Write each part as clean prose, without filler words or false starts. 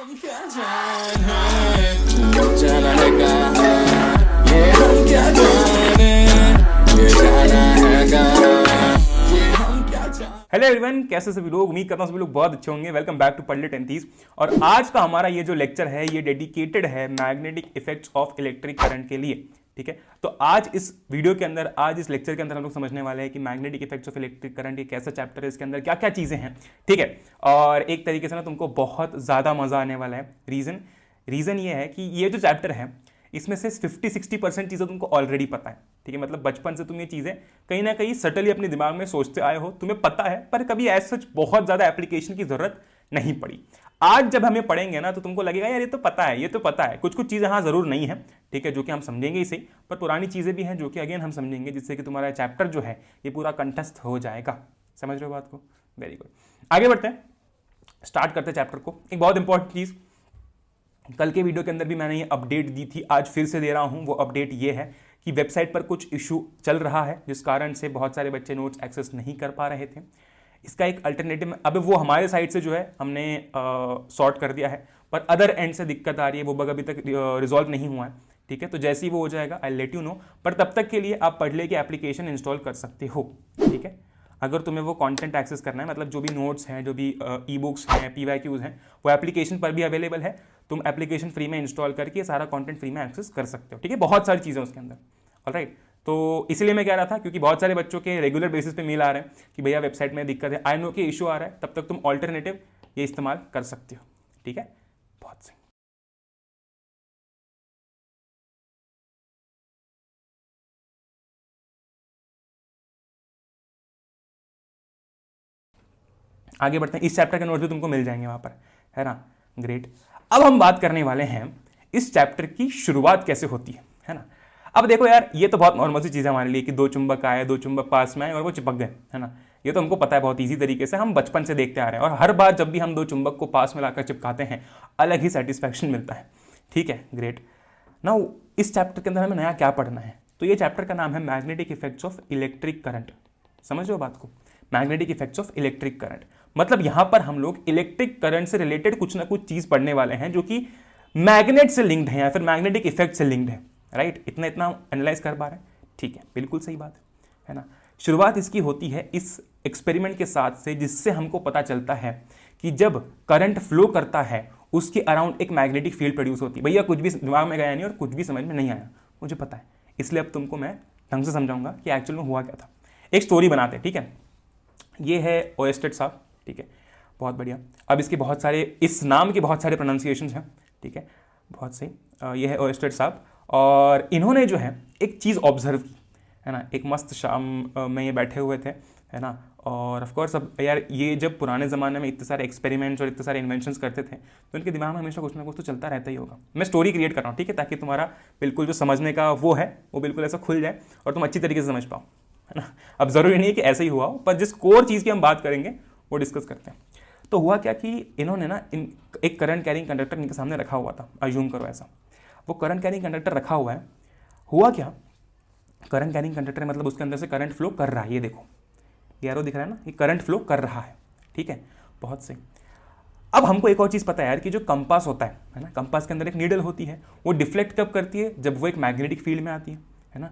हम क्या जाने, ये जाना है कहाँ, ये हम क्या जाने, ये जाना है कहाँ, ये हम क्या जाने। हेलो एवरीवन, कैसे सभी लोग? उम्मीद करता हूँ सभी लोग बहुत अच्छे होंगे। वेलकम बैक टू पढ़ टेंथीज। और आज का हमारा ये जो लेक्चर है ये डेडिकेटेड है magnetic effects of electric current के लिए। ठीक है, तो आज इस वीडियो के अंदर, आज इस लेक्चर के अंदर हम लोग समझने वाले हैं कि magnetic effects of electric current एक कैसा चैप्टर है, इसके अंदर क्या क्या चीजें हैं। ठीक है, और एक तरीके से ना तुमको बहुत ज्यादा मजा आने वाला है। रीजन ये है कि ये जो चैप्टर है इसमें से 50-60% चीज़ें तुमको ऑलरेडी पता है। ठीक है, मतलब बचपन से तुम ये चीज़ें कहीं ना कहीं सटली अपने दिमाग में सोचते आए हो, तुम्हें पता है, पर कभी ऐसा सच बहुत ज़्यादा एप्लीकेशन की ज़रूरत नहीं पड़ी। आज जब हमें पढ़ेंगे ना तो तुमको लगेगा यार ये तो पता है, ये तो पता है। कुछ कुछ चीज़ें हाँ ज़रूर नहीं है, ठीक है, जो कि हम समझेंगे इसे, पर पुरानी चीज़ें भी हैं जो कि अगेन हम समझेंगे, जिससे कि तुम्हारा चैप्टर जो है ये पूरा कंठस्थ हो जाएगा। समझ रहे हो बात को? वेरी गुड, आगे बढ़ते हैं, स्टार्ट करते हैं चैप्टर को। एक बहुत इंपॉर्टेंट चीज़, कल के वीडियो के अंदर भी मैंने ये अपडेट दी थी, आज फिर से दे रहा हूं। वो अपडेट ये है कि वेबसाइट पर कुछ इशू चल रहा है जिस कारण से बहुत सारे बच्चे नोट्स एक्सेस नहीं कर पा रहे थे। इसका एक अल्टरनेटिव, अब वो हमारे साइड से जो है हमने सॉर्ट कर दिया है, पर अदर एंड से दिक्कत आ रही है, वो बग अभी तक रिजॉल्व नहीं हुआ है। ठीक है, तो जैसे ही वो हो जाएगा आई लेट यू नो। पर तब तक के लिए आप पढ़ले की एप्लीकेशन इंस्टॉल कर सकते हो। ठीक है, अगर तुम्हें वो कंटेंट एक्सेस करना है, मतलब जो भी नोट्स हैं, जो भी ई बुक्स हैं, PYQs हैं, वो एप्लीकेशन पर भी अवेलेबल है। तुम एप्लीकेशन फ्री में इंस्टॉल करके सारा कंटेंट फ्री में एक्सेस कर सकते हो। ठीक है, बहुत सारी चीज़ें उसके अंदर। ऑलराइट, तो इसलिए मैं कह रहा था क्योंकि बहुत सारे बच्चों के रेगुलर बेसिस पे मेल आ रहे हैं कि भैया वेबसाइट में दिक्कत है, आई नो कि इशू आ रहा है, तब तक तुम ऑल्टरनेटिव ये इस्तेमाल कर सकते हो। ठीक है, बहुत सही। आगे बढ़ते हैं, इस चैप्टर के नोट्स भी तुमको मिल जाएंगे वहां पर, है ना? ग्रेट। अब हम बात करने वाले हैं इस चैप्टर की शुरुआत कैसे होती है ना? अब देखो यार, ये तो बहुत नॉर्मल सी चीज़ है हमारे लिए कि दो चुंबक आए, दो चुंबक पास में आए और वो चिपक गए, है ना? ये तो हमको पता है, बहुत ईजी तरीके से हम बचपन से देखते आ रहे हैं। और हर बार जब भी हम दो चुंबक को पास में लाकर चिपकाते हैं, अलग ही सेटिस्फैक्शन मिलता है। ठीक है, ग्रेट। नाउ इस चैप्टर के अंदर हमें नया क्या पढ़ना है? तो ये चैप्टर का नाम है magnetic effects of electric current. समझ लो बात को, magnetic effects of electric current. मतलब यहां पर हम लोग इलेक्ट्रिक करंट से रिलेटेड कुछ ना कुछ चीज पढ़ने वाले हैं जो कि मैग्नेट से लिंक्ड है या फिर मैग्नेटिक इफेक्ट से लिंक्ड है। राइट, इतना इतना एनालाइज कर पा रहे हैं? ठीक है, बिल्कुल सही बात है ना? शुरुआत इसकी होती है इस एक्सपेरिमेंट के साथ से, जिससे हमको पता चलता है कि जब करंट फ्लो करता है उसके अराउंड एक मैग्नेटिक फील्ड प्रोड्यूस होती है। भैया कुछ भी दिमाग में गया नहीं और कुछ भी समझ में नहीं आया, मुझे पता है, इसलिए अब तुमको मैं ढंग से समझाऊंगा कि एक्चुअल में हुआ क्या था। एक स्टोरी बनाते हैं, ठीक है? ये है ओएस्टेड साहब, ठीक है, बहुत बढ़िया। अब इसके बहुत सारे, इस नाम के बहुत सारे प्रोनाउंसिएशंस हैं, ठीक है, बहुत सही। ये है ओएस्टेड साहब, और इन्होंने जो है एक चीज़ ऑब्जर्व की, है ना? एक मस्त शाम में ये बैठे हुए थे, है ना? और ऑफ कोर्स अब यार ये जब पुराने ज़माने में इतने सारे एक्सपेरिमेंट्स और इतने सारे इन्वेंशंस करते थे तो इनके दिमाग में हमेशा कुछ ना कुछ तो चलता रहता ही होगा। मैं स्टोरी क्रिएट कर रहा हूँ, ठीक है, ताकि तुम्हारा बिल्कुल जो समझने का वो है वो बिल्कुल ऐसा खुल जाए और तुम अच्छी तरीके से समझ पाओ, है ना? अब ज़रूरी नहीं है कि ऐसे ही हुआ हो, पर जिस कोर चीज़ की हम बात करेंगे वो डिस्कस करते हैं। तो हुआ क्या कि इन्होंने ना एक करंट कैरिंग कंडक्टर इनके सामने रखा हुआ था। अज्यूम करो ऐसा, वो करंट कैरिंग कंडक्टर रखा हुआ है। हुआ क्या, करंट कैरिंग कंडक्टर मतलब उसके अंदर से करंट फ्लो कर रहा है। ये देखो, ये एरो दिख रहा है ना, ये करंट फ्लो कर रहा है। ठीक है, बहुत सही। अब हमको एक और चीज़ पता है यार कि जो कंपास होता है ना, कंपास के अंदर एक नीडल होती है, वो डिफ्लेक्ट कब करती है? जब वो एक मैग्नेटिक फील्ड में आती है ना?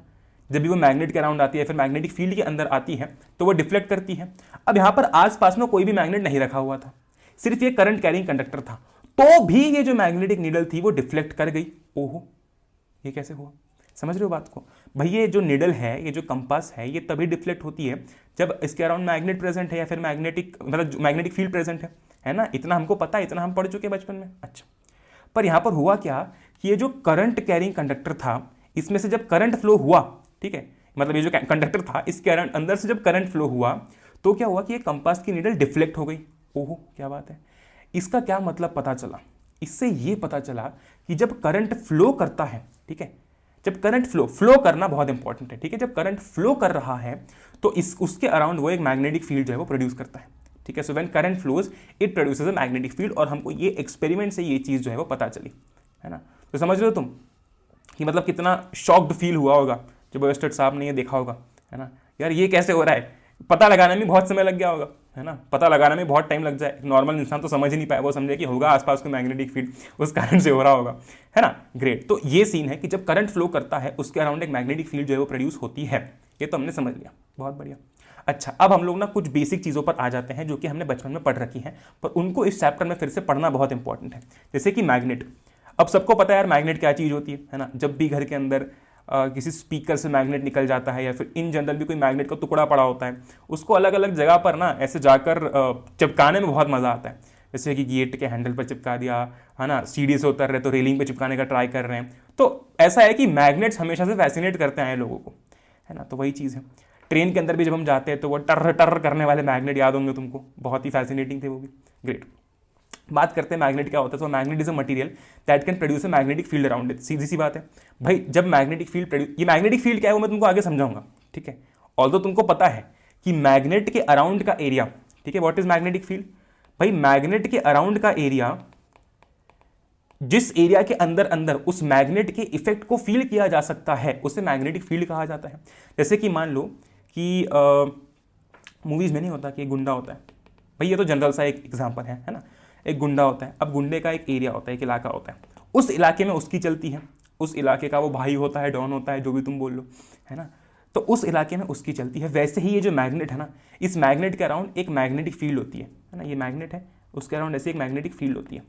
जब भी वो मैग्नेट के अराउंड आती है, फिर मैग्नेटिक फील्ड के अंदर आती है तो वो डिफ्लेक्ट करती है। अब यहाँ पर आसपास में कोई भी मैग्नेट नहीं रखा हुआ था, सिर्फ ये करंट कैरिंग कंडक्टर था, तो भी ये जो मैग्नेटिक नीडल थी वो डिफ्लेक्ट कर गई। ओहो, ये कैसे हुआ? समझ रहे हो बात को? भाई ये जो निडल है, ये जो कंपास है, ये तभी डिफ्लेक्ट होती है जब इसके अराउंड मैग्नेट प्रेजेंट है या फिर मैग्नेटिक, मतलब मैग्नेटिक फील्ड प्रेजेंट है ना? इतना हमको पता है, इतना हम पढ़ चुके हैं बचपन में। अच्छा, पर यहाँ पर हुआ क्या कि ये जो करंट कैरिंग कंडक्टर था, इसमें से जब करंट फ्लो हुआ, ठीक है, मतलब ये जो कंडक्टर था इसके अंदर से जब करंट फ्लो हुआ तो क्या हुआ कि ये कंपास की नीडल डिफ्लेक्ट हो गई। ओहो, क्या बात है! इसका क्या मतलब पता चला? इससे ये पता चला कि जब करंट फ्लो करता है, ठीक है, जब करंट फ्लो करना बहुत इंपॉर्टेंट है, ठीक है, जब करंट फ्लो कर रहा है तो उसके अराउंड वो एक मैग्नेटिक फील्ड जो है वो प्रोड्यूस करता है। ठीक है, so when current flows it produces a magnetic field, और हमको ये एक्सपेरिमेंट से ये चीज़ जो है वो पता चली, है ना? तो समझ रहे हो तुम कि मतलब कितना शॉक्ड फील हुआ होगा जब ओएस्टेड साहब ने ये देखा होगा, है ना? यार ये कैसे हो रहा है, पता लगाने में बहुत समय लग गया होगा, है ना, पता लगाने में बहुत टाइम लग जाए, नॉर्मल इंसान तो समझ ही नहीं पाए, वो समझे कि होगा आसपास कोई मैग्नेटिक फील्ड, उस कारण से हो रहा होगा, है ना। ग्रेट। तो ये सीन है कि जब करंट फ्लो करता है उसके अराउंड एक मैग्नेटिक फील्ड जो है वो प्रोड्यूस होती है। ये तो हमने समझ लिया, बहुत बढ़िया। अच्छा, अब हम लोग ना कुछ बेसिक चीज़ों पर आ जाते हैं जो कि हमने बचपन में पढ़ रखी हैं, पर उनको इस चैप्टर में फिर से पढ़ना बहुत इंपॉर्टेंट है। जैसे कि मैग्नेट। अब सबको पता है यार मैग्नेट क्या चीज़ होती है ना। जब भी घर के अंदर किसी स्पीकर से मैग्नेट निकल जाता है, या फिर इन जनरल भी कोई मैग्नेट का टुकड़ा पड़ा होता है, उसको अलग अलग जगह पर ना ऐसे जाकर चिपकाने में बहुत मज़ा आता है। जैसे कि गेट के हैंडल पर चिपका दिया, है ना, सीढ़ी से उतर रहे तो रेलिंग पे चिपकाने का ट्राई कर रहे हैं। तो ऐसा है कि मैग्नेट्स हमेशा से फैसिनेट करते आए लोगों को, है ना। तो वही चीज़ है। ट्रेन के अंदर भी जब हम जाते हैं तो वो टर्र टर्र करने वाले मैग्नेट याद होंगे तुमको, बहुत ही फैसिनेटिंग थे वो भी। ग्रेट। बात करते हैं मैग्नेट क्या होता है। तो magnet is a material that can produce a magnetic field around it. सीधी सी बात है भाई, जब मैग्नेटिक फील्ड प्रोड्यूस, ये मैग्नेटिक फील्ड क्या है वो मैं तुमको आगे समझाऊंगा, ठीक है। ऑल्दो तुमको पता है कि मैग्नेट के अराउंड का एरिया, ठीक है, व्हाट इज मैग्नेटिक फील्ड। भाई मैग्नेट के अराउंड का एरिया, जिस एरिया के अंदर अंदर उस मैग्नेट के इफेक्ट को फील किया जा सकता है उसे मैग्नेटिक फील्ड कहा जाता है। जैसे कि मान लो कि मूवीज में नहीं होता कि एक गुंडा होता है, भाई ये तो जनरल सा एक एग्जांपल है ना। एक गुंडा होता है, अब गुंडे का एक एरिया होता है, एक इलाका होता है, उस इलाके में उसकी चलती है, उस इलाके का वो भाई होता है, डॉन होता है, जो भी तुम बोल लो, है ना। तो उस इलाके में उसकी चलती है। वैसे ही ये जो मैग्नेट है ना, इस मैग्नेट के अराउंड एक मैग्नेटिक फील्ड होती है ना। ये मैग्नेट है, उसके अराउंड ऐसे एक मैग्नेटिक फील्ड होती है।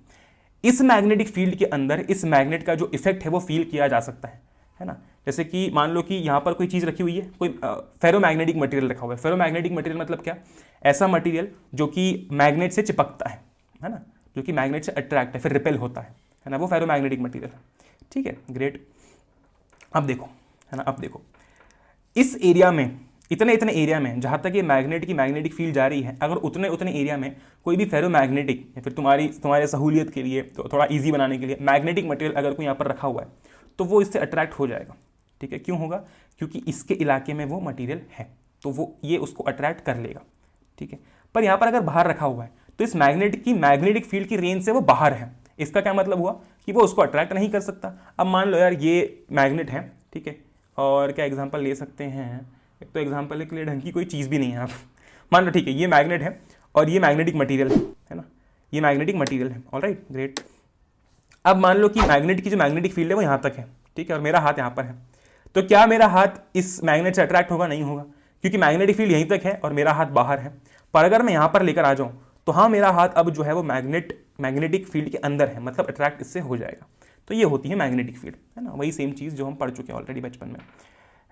इस मैग्नेटिक फील्ड के अंदर इस मैग्नेट का जो इफेक्ट है वो फील किया जा सकता है ना। जैसे कि मान लो कि यहाँ पर कोई चीज़ रखी हुई है, कोई फेरोमैग्नेटिक मटेरियल रखा हुआ है। फेरोमैग्नेटिक मटेरियल मतलब क्या, ऐसा मटेरियल जो कि मैग्नेट से चिपकता है ना, जो कि मैग्नेट से अट्रैक्ट है फिर रिपेल होता है ना, वो फेरोमैग्नेटिक मटेरियल है, ठीक है। ग्रेट। अब देखो, है ना, अब देखो इस एरिया में, इतने एरिया में जहाँ तक ये मैग्नेट की मैग्नेटिक फील्ड जा रही है, अगर उतने एरिया में कोई भी फेरोमैग्नेटिक, या फिर तुम्हारे सहूलियत के लिए, तो थोड़ा इजी बनाने के लिए मैग्नेटिक मटेरियल अगर कोई यहाँ पर रखा हुआ है तो वो इससे अट्रैक्ट हो जाएगा, ठीक है। क्यों होगा, क्योंकि इसके इलाके में वो मटेरियल है, तो वो ये उसको अट्रैक्ट कर लेगा, ठीक है। पर यहाँ पर अगर बाहर रखा हुआ है तो इस मैग्नेट की मैग्नेटिक फील्ड की रेंज से वो बाहर है। इसका क्या मतलब हुआ कि वो उसको अट्रैक्ट नहीं कर सकता। अब मान लो यार ये मैग्नेट है, ठीक है, और क्या एग्जांपल ले सकते हैं, एक तो एग्जांपल के लिए ढंग की कोई चीज़ भी नहीं है। आप मान लो, ठीक है, ये मैग्नेट है और ये मैग्नेटिक मटेरियल है ना, ये मैग्नेटिक मटेरियल है, ऑलराइट, ग्रेट। अब मान लो कि मैग्नेट की जो मैग्नेटिक फील्ड है वो यहाँ तक है, ठीक है, और मेरा हाथ यहाँ पर है, तो क्या मेरा हाथ इस मैग्नेट से अट्रैक्ट होगा, नहीं होगा, क्योंकि मैग्नेटिक फील्ड यहीं तक है और मेरा हाथ बाहर है। पर अगर मैं यहाँ पर लेकर आ जाऊँ तो हाँ, मेरा हाथ अब जो है वो मैग्नेटिक फील्ड के अंदर है, मतलब अट्रैक्ट इससे हो जाएगा। तो ये होती है मैग्नेटिक फील्ड, है ना, वही सेम चीज़ जो हम पढ़ चुके हैं ऑलरेडी बचपन में,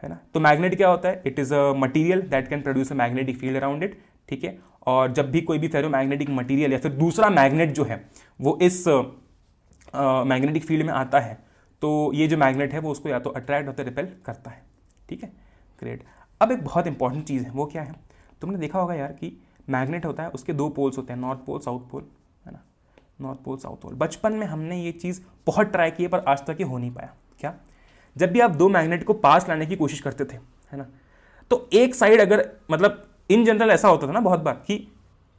है ना। तो मैग्नेट क्या होता है, it is a material that can produce a magnetic field around it, ठीक है। और जब भी कोई भी फेरोमैग्नेटिक मटीरियल या फिर दूसरा मैग्नेट जो है वो इस मैग्नेटिक फील्ड में आता है, तो ये जो मैग्नेट है वो उसको या तो अट्रैक्ट होकर रिपेल करता है, ठीक है। ग्रेट। अब एक बहुत इंपॉर्टेंट चीज़ है, वो क्या है, तुमने देखा होगा यार कि मैग्नेट होता है, उसके दो पोल्स होते हैं, नॉर्थ पोल साउथ पोल, है ना, नॉर्थ पोल साउथ पोल। बचपन में हमने ये चीज़ बहुत ट्राई की है पर आज तक ये हो नहीं पाया। क्या, जब भी आप दो मैग्नेट को पास लाने की कोशिश करते थे, है ना, तो एक साइड अगर, मतलब इन जनरल ऐसा होता था ना बहुत बार कि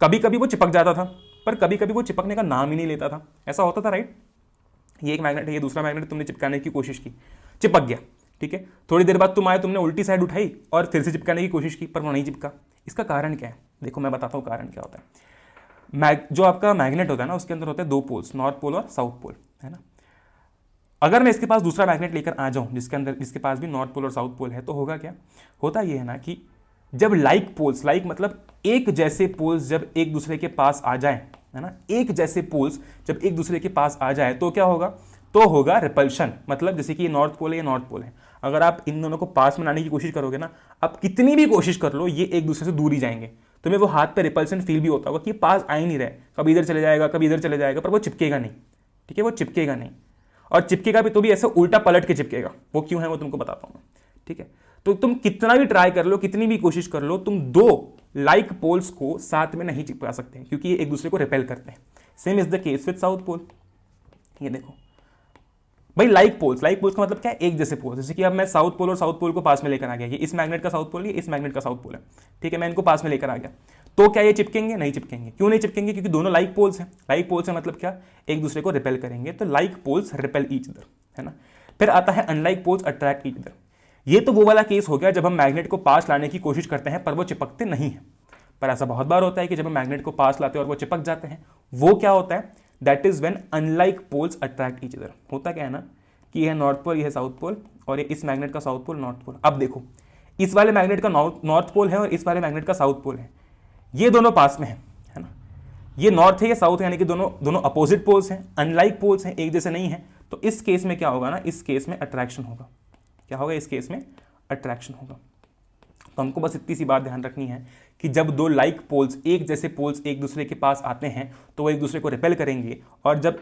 कभी कभी वो चिपक जाता था, पर कभी कभी वो चिपकने का नाम ही नहीं लेता था, ऐसा होता था, राइट। ये एक मैग्नेट है, ये दूसरा मैग्नेट, तुमने चिपकाने की कोशिश की, चिपक गया, ठीक है। थोड़ी देर बाद तुम आए, तुमने उल्टी साइड उठाई और फिर से चिपकाने की कोशिश की, पर वो नहीं चिपका। इसका कारण क्या है, देखो मैं बताता हूँ कारण क्या होता है। जो आपका मैग्नेट होता है ना, उसके अंदर होते हैं दो पोल्स, नॉर्थ पोल और साउथ पोल, है ना। अगर मैं इसके पास दूसरा मैग्नेट लेकर आ जाऊँ जिसके पास भी नॉर्थ पोल और साउथ पोल है, तो होगा क्या, होता ये है ना कि जब लाइक पोल्स, लाइक मतलब एक जैसे पोल्स जब एक दूसरे के पास आ जाए, है ना, एक जैसे पोल्स जब एक दूसरे के पास आ जाए तो क्या होगा, तो होगा रिपल्शन। मतलब जैसे कि ये नॉर्थ पोल है, ये नॉर्थ पोल है, अगर आप इन दोनों को पास में लाने की कोशिश करोगे ना, आप कितनी भी कोशिश कर लो ये एक दूसरे से दूर ही जाएंगे। तुम्हें वो हाथ पे रिपल्शन फील भी होता होगा कि पास आ ही नहीं रहे, कभी इधर चले जाएगा, कभी इधर चले जाएगा, पर वो चिपकेगा नहीं, ठीक है, वो चिपकेगा नहीं। और चिपकेगा भी तो भी ऐसे उल्टा पलट के चिपकेगा। वो क्यों है वो तुमको बताता हूँ मैं, ठीक है। तो तुम कितना भी ट्राई कर लो, कितनी भी कोशिश कर लो, तुम दो लाइक पोल्स को साथ में नहीं चिपका सकते हैं, क्योंकि ये एक दूसरे को रिपेल करते हैं। Same is the case with south pole. ये देखो भाई, लाइक पोल्स का मतलब क्या है, एक जैसे पोल। जैसे कि अब मैं साउथ पोल और साउथ पोल को पास में लेकर आ गया, ये इस मैग्नेट का साउथ पोल, ये इस मैग्नेट का साउथ पोल है, ठीक है, मैं इनको पास में लेकर आ गया, तो क्या ये चिपकेंगे, नहीं चिपकेंगे। क्यों नहीं चिपकेंगे, क्योंकि दोनों लाइक पोल्स हैं। लाइक पोल्स है मतलब क्या, एक दूसरे को रिपेल करेंगे, तो like poles repel each other, है ना। फिर आता है unlike poles attract each other. ये तो वो वाला केस हो गया जब हम मैग्नेट को पास लाने की कोशिश करते हैं पर वो चिपकते नहीं है। पर ऐसा बहुत बार होता है कि जब हम मैग्नेट को पास लाते हैं और वो चिपक जाते हैं, वो क्या होता है, that is when unlike poles attract each other. होता क्या है ना कि यह नॉर्थ पोल, यह साउथ पोल, और ये इस मैग्नेट का साउथ पोल, नॉर्थ पोल। अब देखो इस वाले मैग्नेट का नॉर्थ पोल है और इस वाले मैग्नेट का साउथ पोल है, ये दोनों पास में है ना, ये नॉर्थ है ये साउथ है, यानी कि दोनों अपोजिट पोल्स हैं, अनलाइक पोल्स हैं, एक जैसे नहीं है। तो इस केस में क्या होगा ना, इस केस में अट्रैक्शन होगा। क्या होगा इस केस में, अट्रैक्शन होगा। तो हमको बस इतनी सी बात ध्यान रखनी है कि जब दो लाइक पोल्स, एक जैसे पोल्स एक दूसरे के पास आते हैं तो वो एक दूसरे को रिपेल करेंगे, और जब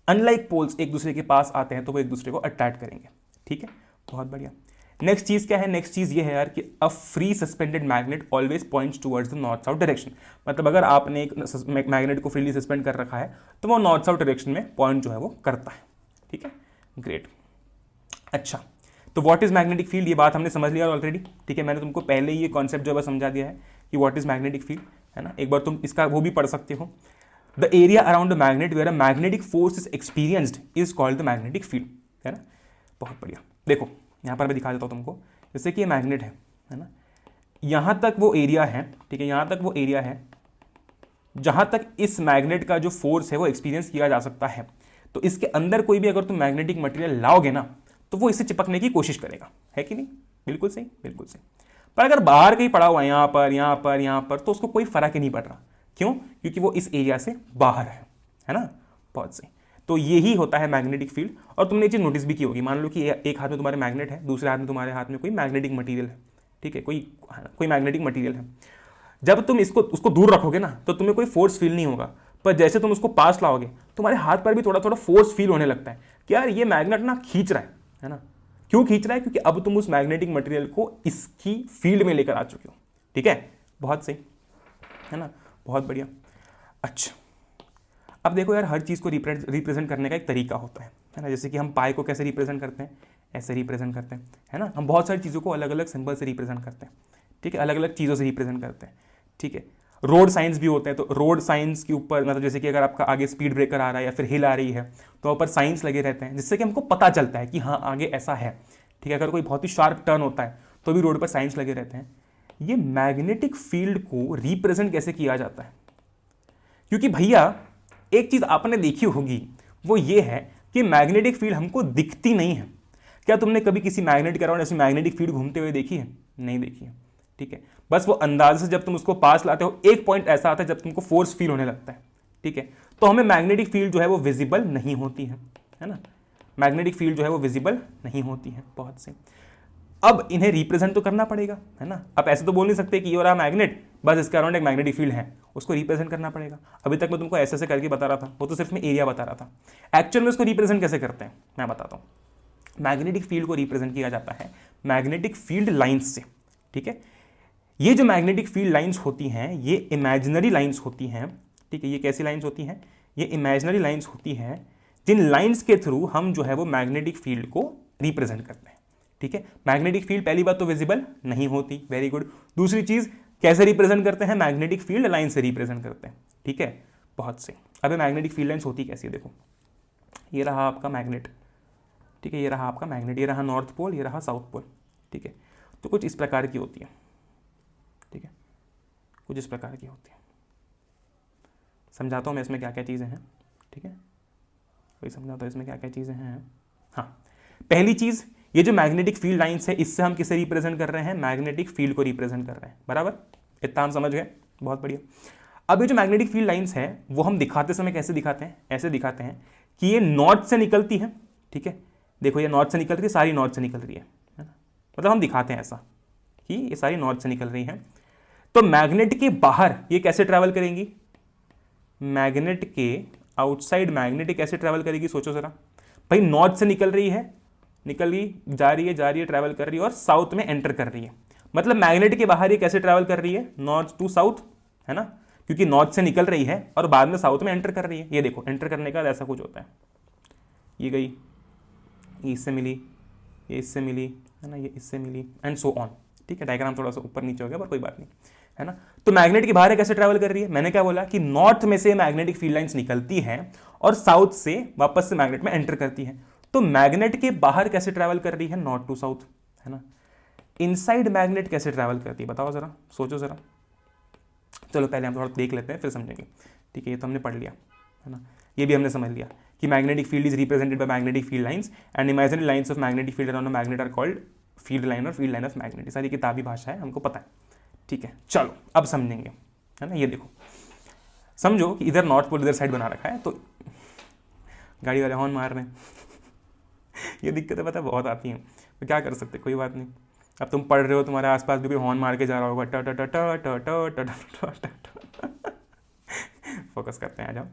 अनलाइक पोल्स एक दूसरे के पास आते हैं तो वो एक दूसरे को अट्रैक्ट करेंगे। ठीक है, बहुत बढ़िया। नेक्स्ट चीज क्या है, नेक्स्ट चीज ये है यार कि a free suspended magnet always points towards the north south direction. मतलब अगर आपने एक मैग्नेट को फ्रीली सस्पेंड कर रखा है तो वो नॉर्थ साउथ डायरेक्शन में पॉइंट जो है वो करता है। ठीक है, ग्रेट। अच्छा, तो व्हाट इज मैग्नेटिक फील्ड, ये बात हमने समझ लिया ऑलरेडी। ठीक है, मैंने तुमको पहले ही ये कॉन्सेप्ट जो है समझा दिया है कि व्हाट इज मैग्नेटिक फील्ड, है ना। एक बार तुम इसका वो भी पढ़ सकते हो। The area around the magnet where a magnetic force is experienced is called the magnetic field, है ना। बहुत बढ़िया। देखो यहाँ पर मैं दिखा देता हूँ तुमको, जैसे कि ये मैग्नेट है ना, यहाँ तक वो एरिया है, ठीक है, यहाँ तक वो एरिया है जहाँ तक इस मैग्नेट का जो फोर्स है वो एक्सपीरियंस किया जा सकता है। तो इसके अंदर कोई भी अगर तुम मैग्नेटिक मटेरियल लाओगे ना तो वो इससे चिपकने की कोशिश करेगा, है कि नहीं। बिल्कुल सही, बिल्कुल सही। पर अगर बाहर कहीं पड़ा हुआ है, यहाँ पर यहाँ पर यहाँ पर, तो उसको कोई फर्क ही नहीं पड़ रहा। क्यों, क्योंकि वो इस एरिया से बाहर है ना। बहुत सही। तो यही होता है मैग्नेटिक फील्ड। और तुमने ये चीज़ नोटिस भी की होगी, मान लो कि एक हाथ में तुम्हारे मैग्नेट है, दूसरे हाथ में तुम्हारे हाथ में कोई मैग्नेटिक मटेरियल है, ठीक है, कोई मैग्नेटिक मटेरियल है। जब तुम उसको दूर रखोगे ना तो तुम्हें कोई फोर्स फील नहीं होगा, पर जैसे तुम उसको पास लाओगे तुम्हारे हाथ पर भी थोड़ा थोड़ा फोर्स फील होने लगता है कि यार ये मैग्नेट ना खींच रहा है ना। क्यों खींच रहा है, क्योंकि अब तुम उस मैग्नेटिक मटेरियल को इसकी फील्ड में लेकर आ चुके हो। ठीक है, बहुत सही, है ना, बहुत बढ़िया। अच्छा, अब देखो यार, हर चीज़ को रिप्रेजेंट करने का एक तरीका होता है ना। जैसे कि हम पाई को कैसे रिप्रेजेंट करते हैं, ऐसे रिप्रेजेंट करते हैं, है ना। हम बहुत सारी चीज़ों को अलग अलग सिंबल से रिप्रेजेंट करते हैं, ठीक है, अलग अलग चीज़ों से रिप्रेजेंट करते हैं। ठीक है, रोड साइंस भी होते हैं, तो रोड साइंस के ऊपर मतलब जैसे कि अगर आपका आगे स्पीड ब्रेकर आ रहा है या फिर हिल आ रही है तो ऊपर साइंस लगे रहते हैं, जिससे कि हमको पता चलता है कि हाँ आगे ऐसा है। ठीक है, अगर कोई बहुत ही शार्प टर्न होता है तो भी रोड पर साइंस लगे रहते हैं। ये मैग्नेटिक फील्ड को रिप्रेजेंट कैसे किया जाता है, क्योंकि भैया एक चीज़ आपने देखी होगी, वो ये है कि मैग्नेटिक फील्ड हमको दिखती नहीं है। क्या तुमने कभी किसी मैग्नेट के अराउंड ऐसी मैग्नेटिक फील्ड घूमते हुए देखी है? नहीं देखी है। ठीक है, बस वो अंदाजे से जब तुम उसको पास लाते हो एक पॉइंट ऐसा आता है जब तुमको फोर्स फील होने लगता है। ठीक है, तो हमें मैग्नेटिक फील्ड जो है वो विजिबल नहीं होती है ना। मैग्नेटिक फील्ड जो है वो विजिबल नहीं होती है। बहुत सही। अब इन्हें रिप्रेजेंट तो करना पड़ेगा, है ना। अब ऐसे तो बोल नहीं सकते कि ये रहा मैग्नेट, बस इसके अराउंड एक मैग्नेटिक फील्ड है, उसको रिप्रेजेंट करना पड़ेगा। अभी तक मैं तुमको ऐसे ऐसे करके बता रहा था, वो तो सिर्फ मैं एरिया बता रहा था। एक्चुअल में उसको रिप्रेजेंट कैसे करते हैं मैं बताता हूँ। मैग्नेटिक फील्ड को रिप्रेजेंट किया जाता है मैग्नेटिक फील्ड लाइन्स से। ठीक है, ये जो मैग्नेटिक फील्ड लाइन्स होती हैं ये इमेजिनरी लाइन्स होती हैं। ठीक है, ये कैसी लाइन्स होती हैं, ये इमेजिनरी लाइन्स होती हैं जिन लाइन्स के थ्रू हम जो है वो मैग्नेटिक फील्ड को रिप्रेजेंट करते हैं। ठीक है, मैग्नेटिक फील्ड पहली बात तो विजिबल नहीं होती, वेरी गुड। दूसरी चीज कैसे रिप्रेजेंट करते हैं, मैग्नेटिक फील्ड लाइन से रिप्रेजेंट करते हैं। ठीक है, बहुत सही। अब मैग्नेटिक फील्ड लाइन्स होती कैसी है, देखो ये रहा आपका मैग्नेट, ठीक है, ये रहा आपका मैग्नेट, ये रहा नॉर्थ पोल, ये रहा साउथ पोल। ठीक है, तो कुछ इस प्रकार की होती है। ठीक है, कुछ इस प्रकार की होती है। समझाता हूँ मैं इसमें क्या क्या चीज़ें हैं। ठीक है, वही समझाता हूँ इसमें क्या क्या चीज़ें हैं। हाँ, पहली चीज़, ये जो मैग्नेटिक फील्ड लाइन्स है इससे हम किसे रिप्रेजेंट कर रहे हैं, मैग्नेटिक फील्ड को रिप्रेजेंट कर रहे हैं। बराबर, इतना हम समझ गए, बहुत बढ़िया। अब ये जो मैग्नेटिक फील्ड लाइन्स है वो हम दिखाते समय कैसे दिखाते हैं, ऐसे दिखाते हैं कि ये नॉर्थ से निकलती है। ठीक है, देखो ये नॉर्थ से निकल रही है, सारी नॉर्थ से निकल रही है ना। मतलब हम दिखाते हैं ऐसा कि ये सारी नॉर्थ से निकल रही है। तो मैग्नेट के बाहर ये कैसे ट्रैवल करेंगी, मैग्नेट के आउटसाइड मैग्नेट कैसे ट्रैवल करेगी, सोचो जरा। भाई नॉर्थ से निकल रही है, निकल रही, जा रही है, ट्रैवल कर रही है और साउथ में एंटर कर रही है। मतलब मैग्नेट के बाहर ये कैसे ट्रैवल कर रही है, नॉर्थ टू साउथ, है ना, क्योंकि नॉर्थ से निकल रही है और बाद में साउथ में एंटर कर रही है। ये देखो एंटर करने का ऐसा कुछ होता है, ये गई, ये इससे मिली, ये इससे मिली, है ना, ये इससे मिली एंड सो ऑन। ठीक है, डायग्राम थोड़ा सा ऊपर नीचे हो गया पर कोई बात नहीं, है ना। तो मैग्नेट के बाहर कैसे ट्रैवल कर रही है, मैंने क्या बोला कि नॉर्थ में से मैग्नेटिक फील्ड लाइंस निकलती हैं और साउथ से वापस से मैग्नेट में एंटर करती है। तो मैग्नेट के बाहर कैसे ट्रैवल कर रही है, नॉर्थ टू साउथ, है ना। इनसाइड मैग्नेट कैसे ट्रैवल करती है बताओ जरा, सोचो जरा। चलो पहले हम थोड़ा देख लेते हैं फिर समझेंगे। ठीक है, ये तो हमने पढ़ लिया, है ना, ये भी हमने समझ लिया कि magnetic field is represented by magnetic field lines and imaginary lines of magnetic field around a magnet are called field line और फील्ड लाइन ऑफ मैग्नेट। सारी किताबी भाषा है, हमको पता है। ठीक है, चलो अब समझेंगे, है ना। ये देखो, समझो कि इधर नॉर्थ पोल इधर साइड बना रखा है, तो गाड़ी वाले हॉर्न मार रहे हैं ये दिक्कतें पता बहुत आती हैं, तो क्या कर सकते, कोई बात नहीं। अब तुम पढ़ रहे हो, तुम्हारे आसपास भी कोई हॉर्न मार के जा रहा होगा, ट ट ट ट ट ट ट ट। फोकस करते हैं, आ जाओ।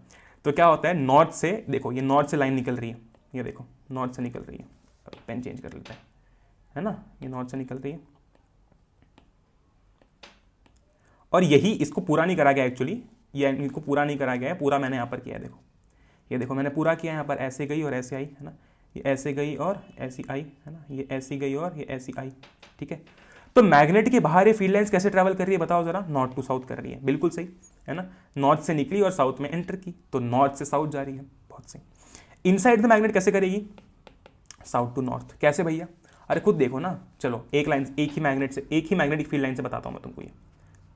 तो क्या होता है, नॉर्थ से देखो, ये नॉर्थ से लाइन निकल रही है, ये देखो नॉर्थ से निकल रही है। पेन चेंज कर लेते हैं, है ना, ये नॉर्थ से निकल रही है और यही इसको पूरा नहीं करा गया एक्चुअली, ये इनको पूरा नहीं करा गया है, पूरा मैंने यहाँ पर किया है। देखो, ये देखो मैंने पूरा किया, यहाँ पर ऐसे गई और ऐसे आई, है ना, ये ऐसे गई और ऐसी आई, है ना, ये ऐसी गई और ये ऐसी आई। ठीक है, तो मैग्नेट के बाहर ये फील्ड लाइंस कैसे ट्रैवल कर रही है बताओ जरा, नॉर्थ टू साउथ कर रही है, बिल्कुल सही, है ना। नॉर्थ से निकली और साउथ में एंटर की, तो नॉर्थ से साउथ जा रही है, बहुत सही। इनसाइड द मैग्नेट कैसे करेगी, साउथ टू नॉर्थ, कैसे भैया, अरे खुद देखो ना। चलो एक लाइन, एक ही मैग्नेट से, एक ही मैग्नेटिक फील्ड लाइन से बताता हूँ मैं तुमको ये।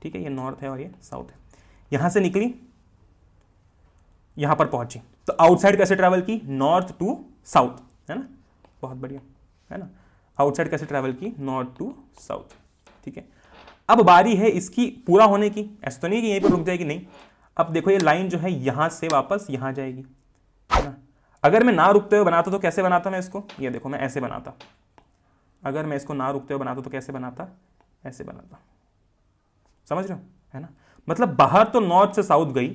ठीक है, ये नॉर्थ है और ये साउथ है, यहां से निकली यहां पर पहुंची, तो आउटसाइड कैसे ट्रैवल की, नॉर्थ टू साउथ, है ना, बहुत बढ़िया, है ना। आउटसाइड कैसे ट्रैवल की, नॉर्थ टू साउथ। ठीक है, अब बारी है इसकी पूरा होने की, ऐसा तो नहीं कि यहीं पर रुक जाएगी, नहीं। अब देखो ये लाइन जो है यहां से वापस यहां जाएगी, है ना। अगर मैं ना रुकते हुए बनाता तो कैसे बनाता मैं इसको, ये देखो मैं ऐसे बनाता, अगर मैं इसको ना रुकते हुए बनाता तो कैसे बनाता, ऐसे बनाता, समझ रहे हो, है ना। मतलब बाहर तो नॉर्थ से साउथ गई,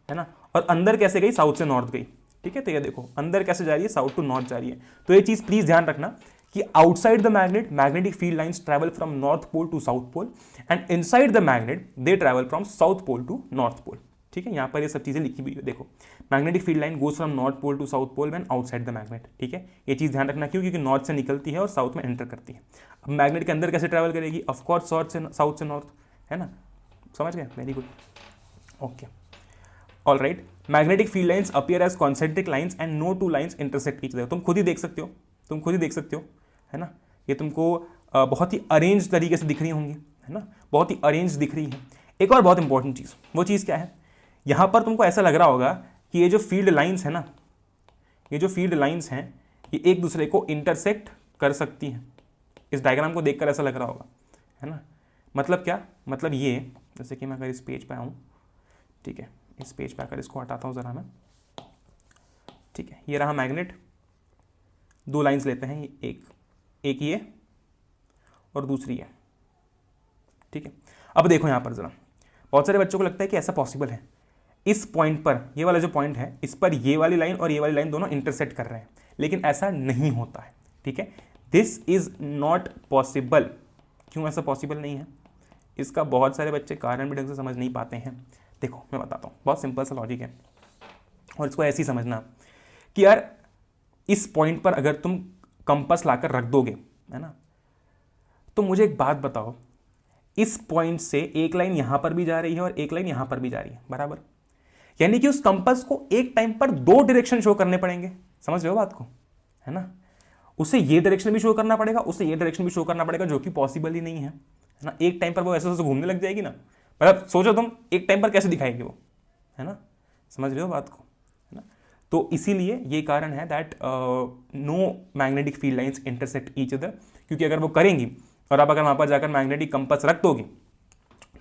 है ना, और अंदर कैसे गई, साउथ से नॉर्थ गई। ठीक है, तो ये देखो अंदर कैसे जा रही है, साउथ टू नॉर्थ जा रही है। तो ये चीज प्लीज ध्यान रखना कि outside the magnet magnetic field lines travel from north pole to south pole and inside the magnet they travel from south pole to north pole. ठीक है, यहां पर ये सब चीजें लिखी हुई है, देखो magnetic field line goes from north pole to south pole when outside the magnet. ठीक है, ये चीज ध्यान रखना, क्यों, क्योंकि नॉर्थ से निकलती है और साउथ में एंटर करती है। अब मैग्नेट के अंदर कैसे ट्रैवल करेगी, ऑफकोर्स साउथ से नॉर्थ, है ना, समझ गए, very good, okay, all right. Magnetic field lines appear as concentric lines and no two lines intersect each other. तुम खुद ही देख सकते हो, तुम खुद ही देख सकते हो, है ना, ये तुमको बहुत ही अरेंज तरीके से दिख रही होंगी, है ना, बहुत ही अरेंज दिख रही है। एक और बहुत इंपॉर्टेंट चीज़, वो चीज़ क्या है, यहाँ पर तुमको ऐसा लग रहा होगा कि ये जो फील्ड लाइंस है ना, ये जो फील्ड लाइंस हैं ये एक दूसरे को इंटरसेक्ट कर सकती हैं। इस डायग्राम को देखकर ऐसा लग रहा होगा, है ना। मतलब क्या, मतलब ये, जैसे कि मैं अगर इस पेज पे आऊँ, ठीक है, इस पेज पे आकर इसको हटाता हूँ ज़रा मैं, ठीक है, ये रहा मैग्नेट, दो लाइंस लेते हैं, एक ये और दूसरी ये। ठीक है, अब देखो यहाँ पर ज़रा, बहुत सारे बच्चों को लगता है कि ऐसा पॉसिबल है, इस पॉइंट पर, ये वाला जो पॉइंट है, इस पर ये वाली लाइन और ये वाली लाइन दोनों इंटरसेक्ट कर रहे हैं, लेकिन ऐसा नहीं होता है। ठीक है, दिस इज नॉट पॉसिबल। क्यों ऐसा पॉसिबल नहीं है, इसका बहुत सारे बच्चे कारण भी ढंग से समझ नहीं पाते हैं। देखो मैं बताता हूँ, बहुत सिंपल सा लॉजिक है, और इसको ऐसे ही समझना कि यार इस पॉइंट पर अगर तुम कंपास लाकर रख दोगे, है ना, तो मुझे एक बात बताओ, इस पॉइंट से एक लाइन यहां पर भी जा रही है और एक लाइन यहां पर भी जा रही है, बराबर, यानी कि उस कंपास को एक टाइम पर दो डायरेक्शन शो करने पड़ेंगे। समझ रहे हो बात को, है ना, उसे ये डायरेक्शन भी शो करना पड़ेगा, उसे ये डायरेक्शन भी शो करना पड़ेगा, जो कि पॉसिबल ही नहीं है ना। एक टाइम पर वो ऐसे ऐसे घूमने लग जाएगी ना, मतलब सोचो तुम एक टाइम पर कैसे दिखाएगी वो, है ना, समझ रहे हो बात को, है ना। तो इसीलिए ये कारण है that no magnetic field lines intersect each other, क्योंकि अगर वो करेंगी और आप अगर वहां पर जाकर मैग्नेटिक कंपास रख दोगे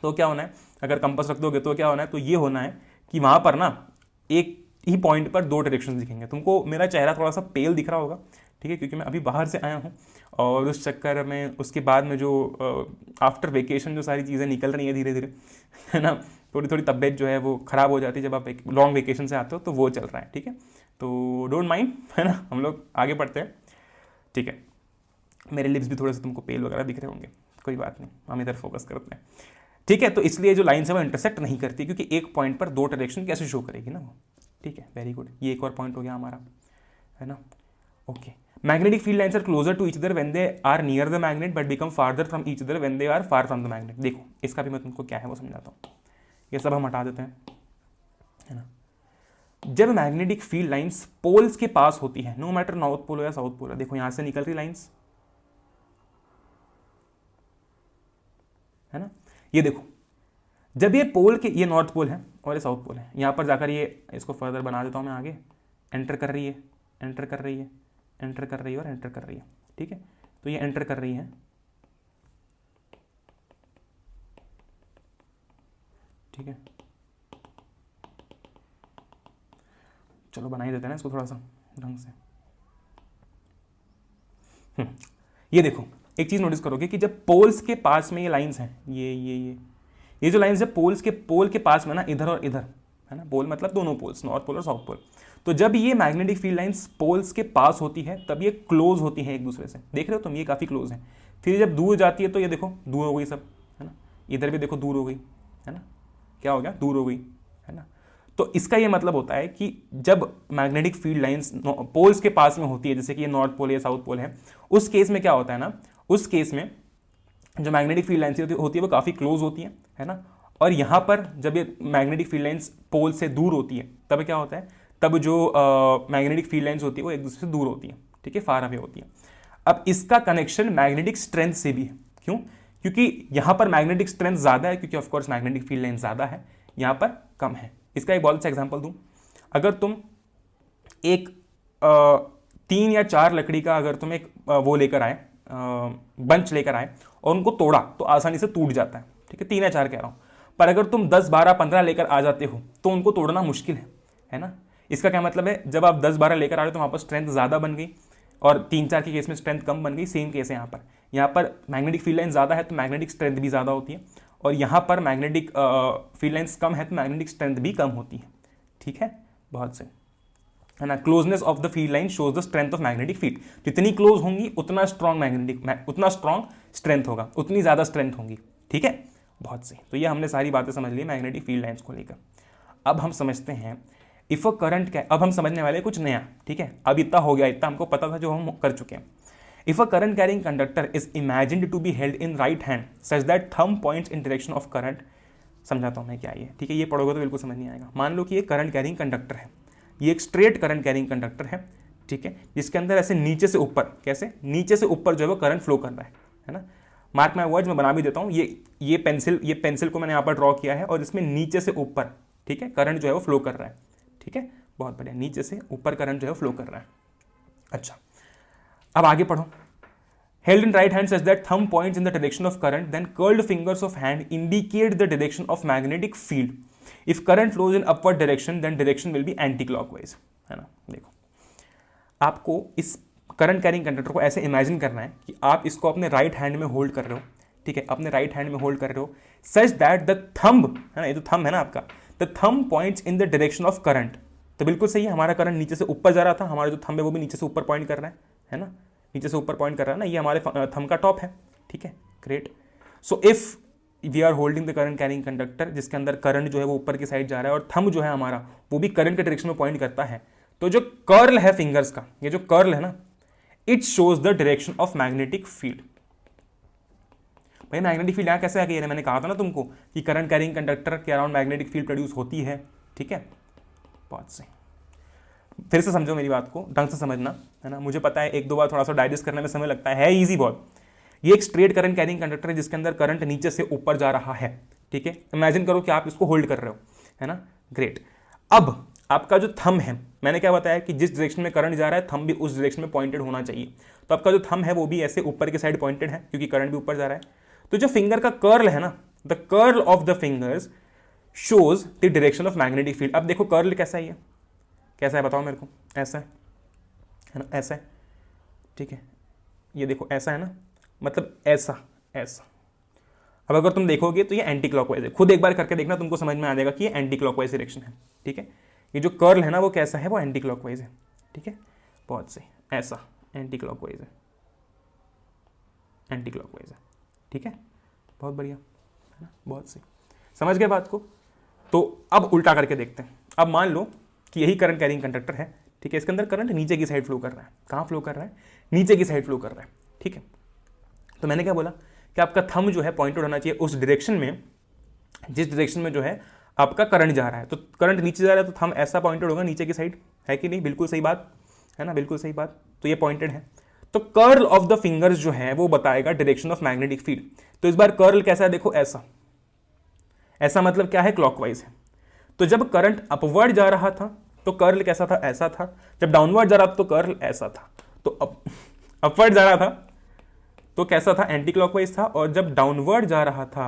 तो क्या होना है, अगर कंपास रख दोगे तो क्या होना है, तो ये होना है कि वहां पर ना एक ही पॉइंट पर दो डायरेक्शन दिखेंगे। तुमको मेरा चेहरा थोड़ा सा पेल दिख रहा होगा, ठीक है, क्योंकि मैं अभी बाहर से आया हूँ और उस चक्कर में उसके बाद में जो आफ्टर वेकेशन जो सारी चीज़ें निकल रही हैं धीरे धीरे, है ना, थोड़ी थोड़ी तबीयत जो है वो ख़राब हो जाती है जब आप एक लॉन्ग वेकेशन से आते हो, तो वो चल रहा है। ठीक है, तो डोंट माइंड, है ना, हम लोग आगे बढ़ते हैं। ठीक है, मेरे लिप्स भी थोड़े से तुमको पेल वगैरह दिख रहे होंगे, कोई बात नहीं, हम इधर फोकस करते हैं। ठीक है, तो इसलिए जो लाइन है वो इंटरसेक्ट नहीं करती, क्योंकि एक पॉइंट पर दो डायरेक्शन कैसे शो करेगी ना वो। ठीक है, वेरी गुड, ये एक और पॉइंट हो गया हमारा, है ना, okay. Magnetic field lines are closer to each other when they are near the magnet but become farther from each other when they are far from the magnet. देखो इसका भी मैं तुमको क्या है वो समझाता हूँ, ये सब हम हटा देते हैं, है ना। जब मैग्नेटिक फील्ड लाइंस पोल्स के पास होती है, नो मैटर नॉर्थ पोल या साउथ पोल, देखो यहां से निकल रही लाइंस, है ना, ये देखो जब ये पोल के, ये नॉर्थ पोल है और ये साउथ पोल है, यहाँ पर जाकर ये, इसको फर्दर बना देता हूँ मैं आगे, एंटर कर रही है, एंटर कर रही है, एंटर कर रही है और एंटर कर रही है, ठीक है। तो ये एंटर कर रही है, ठीक है। चलो बना ही देते हैं ना इसको थोड़ा सा ढंग से। ये देखो एक चीज नोटिस करोगे कि जब पोल्स के पास में ये लाइंस हैं, ये जो लाइंस है पोल के पास में ना, इधर और इधर है ना, पोल मतलब दोनों पोल्स, नॉर्थ पोल और साउथ पोल। तो जब ये मैग्नेटिक फील्ड लाइंस पोल्स के पास होती है तब ये क्लोज होती हैं एक दूसरे से, देख रहे हो तुम, ये काफी क्लोज है। फिर जब दूर जाती है तो ये देखो दूर हो गई सब, है ना। इधर भी देखो दूर हो गई, है ना, क्या हो गया, दूर हो गई, है ना। तो इसका ये मतलब होता है कि जब मैग्नेटिक फील्ड लाइंस पोल्स के पास में होती है, जैसे कि ये नॉर्थ पोल या साउथ पोल है, उस केस में क्या होता है ना, उस केस में जो मैग्नेटिक फील्ड लाइंस होती है वो काफ़ी क्लोज होती है ना। और यहाँ पर जब ये मैग्नेटिक फील्ड लाइंस पोल से दूर होती है तब क्या होता है, तब जो मैग्नेटिक फील्ड लाइंस होती है वो एक दूसरे से दूर होती है, ठीक है, फार अवे होती है। अब इसका कनेक्शन मैग्नेटिक स्ट्रेंथ से भी है, क्यों, क्योंकि यहाँ पर मैग्नेटिक स्ट्रेंथ ज़्यादा है, क्योंकि ऑफकोर्स मैग्नेटिक फील्ड लाइन ज़्यादा है, यहाँ पर कम है। इसका एक बहुत अच्छा एग्जाम्पल दूँ, अगर तुम एक 3 या 4 लकड़ी का अगर तुम एक वो लेकर आए, बंच लेकर आए और उनको तोड़ा तो आसानी से टूट जाता है, ठीक है, 3 या 4 कह रहा हूँ। पर अगर तुम 10, 12, 15 लेकर आ जाते हो तो उनको तोड़ना मुश्किल है ना। इसका क्या मतलब है, जब आप 10, 12 लेकर आ रहे हो तो वहाँ पर स्ट्रेंथ ज़्यादा बन गई और 3, 4 के केस में स्ट्रेंथ कम बन गई। सेम केस है यहाँ पर मैग्नेटिक फील्ड लाइन ज़्यादा है तो मैग्नेटिक स्ट्रेंथ भी ज़्यादा होती है, और यहाँ पर मैग्नेटिक फील्ड लाइन्स कम है तो मैग्नेटिक स्ट्रेंथ भी कम होती है, ठीक है, बहुत से, है ना। Closeness of the field line shows the strength of magnetic field, जितनी क्लोज होंगी उतना स्ट्रॉन्ग स्ट्रेंथ होगा, उतनी ज़्यादा स्ट्रेंथ होंगी, ठीक है, बहुत सही। तो ये हमने सारी बातें समझ ली मैग्नेटिक फील्ड लाइन्स को लेकर। अब हम समझते हैं इफ अ करंट क्या, अब हम समझने वाले कुछ नया, ठीक है। अब इतना हो गया, इतना हमको पता था जो हम कर चुके हैं। If a current carrying conductor is imagined to be held in right hand such that thumb points in direction of current, समझाता हूँ मैं क्या ये, ठीक है, ये पढ़ोगे तो बिल्कुल समझ नहीं आएगा। मान लो कि ये करंट कैरिंग कंडक्टर है, ये एक स्ट्रेट करंट कैरिंग कंडक्टर है, ठीक है, जिसके अंदर ऐसे नीचे से ऊपर, कैसे नीचे से ऊपर जो है वो करंट फ्लो कर रहा है ना। मार्क माय वर्ड्स, मैं बना भी देता हूँ, ये पेंसिल को मैंने यहाँ पर ड्रॉ किया है और इसमें नीचे से ऊपर, ठीक है, करंट जो है वो फ्लो कर रहा है, ठीक है, बहुत बढ़िया, नीचे से ऊपर करंट जो है फ्लो कर रहा है। अच्छा, अब आगे पढ़ो। Held in right hand such that thumb points in the direction of current, then curled fingers of hand indicate the direction of magnetic field. If current flows in upward direction, then direction will be anti-clockwise, है ना। देखो, आपको इस current carrying conductor को ऐसे imagine करना है कि आप इसको अपने राइट हैंड में होल्ड कर रहे हो, ठीक है, अपने राइट हैंड में होल्ड कर रहे हो, सच दैट द थंब, है ना, ये तो थंब है ना आपका, the thumb points in the direction of current. तो बिल्कुल सही है, हमारा करंट नीचे से ऊपर जा रहा था, हमारा जो थंब है वो भी नीचे से ऊपर पॉइंट कर रहा है ना, नीचे से ऊपर पॉइंट कर रहा है ना, ये हमारे थंब का टॉप है, ठीक है, great. So if we are holding the current carrying conductor, जिसके अंदर करंट जो है वो ऊपर की साइड जा रहा है और थंब जो है हमारा वो भी करंट के डायरेक्शन में पॉइंट करता है, तो जो कर्ल है फिंगर्स का, ये जो कर्ल है ना, it shows the direction of magnetic field. भाई मैग्नेटिक फील्ड यहाँ कैसे आ गई है, मैंने कहा था ना तुमको कि करंट कैरिंग कंडक्टर के अराउंड मैग्नेटिक फील्ड प्रोड्यूस होती है, ठीक है, बहुत सही। फिर से समझो मेरी बात को, ढंग से समझना, है ना। मुझे पता है 1-2 बार थोड़ा सा डाइजेस्ट करने में समय लगता है इजी बहुत। ये एक स्ट्रेट करंट कैरिंग कंडक्टर है जिसके अंदर करंट नीचे से ऊपर जा रहा है, ठीक है। इमेजिन करो कि आप इसको होल्ड कर रहे हो, है ना, ग्रेट। अब आपका जो थंब है, मैंने क्या बताया कि जिस डायरेक्शन में करंट जा रहा है थंब भी उस डायरेक्शन में पॉइंटेड होना चाहिए। तो आपका जो थंब है वो भी ऐसे ऊपर की साइड पॉइंटेड है क्योंकि करंट भी ऊपर जा रहा है। तो जो फिंगर का कर्ल है ना, the curl of the fingers shows the direction of magnetic field. अब देखो कर्ल कैसा है, ये कैसा है बताओ मेरे को, ऐसा है ना, ऐसा है, ठीक है, ये देखो ऐसा है ना, मतलब ऐसा ऐसा। अब अगर तुम देखोगे तो ये एंटी क्लॉकवाइज है, खुद एक बार करके देखना, तुमको समझ में आ जाएगा कि ये एंटी क्लॉकवाइज डायरेक्शन है, ठीक है। ये जो कर्ल है ना वो कैसा है, वो एंटी क्लॉकवाइज है, ठीक है, बहुत सही, ऐसा एंटी क्लॉकवाइज है, एंटी क्लॉकवाइज है, ठीक है, बहुत बढ़िया, है ना, बहुत सही, समझ गए बात को। तो अब उल्टा करके देखते हैं। अब मान लो कि यही करंट कैरिंग कंडक्टर है, ठीक है, इसके अंदर करंट नीचे की साइड फ्लो कर रहा है। कहाँ फ्लो कर रहा है, नीचे की साइड फ्लो कर रहा है, ठीक है। तो मैंने क्या बोला कि आपका थंब जो है पॉइंटेड होना चाहिए उस डायरेक्शन में, जिस डायरेक्शन में जो है आपका करंट जा रहा है। तो करंट नीचे जा रहा है तो थंब ऐसा पॉइंटेड होगा नीचे की साइड, है कि नहीं, बिल्कुल सही बात है ना, बिल्कुल सही बात। तो ये पॉइंटेड है, तो कर्ल ऑफ द फिंगर्स जो है वो बताएगा डायरेक्शन ऑफ मैग्नेटिक फील्ड। तो इस बार कर्ल कैसा है देखो, ऐसा ऐसा मतलब क्या है, क्लॉकवाइज है। तो जब करंट अपवर्ड जा रहा था तो कर्ल कैसा था, ऐसा था। जब डाउनवर्ड जा रहा था तो कर्ल ऐसा था। तो अपवर्ड जा रहा था तो कैसा था, एंटी क्लॉकवाइज था, और जब डाउनवर्ड जा रहा था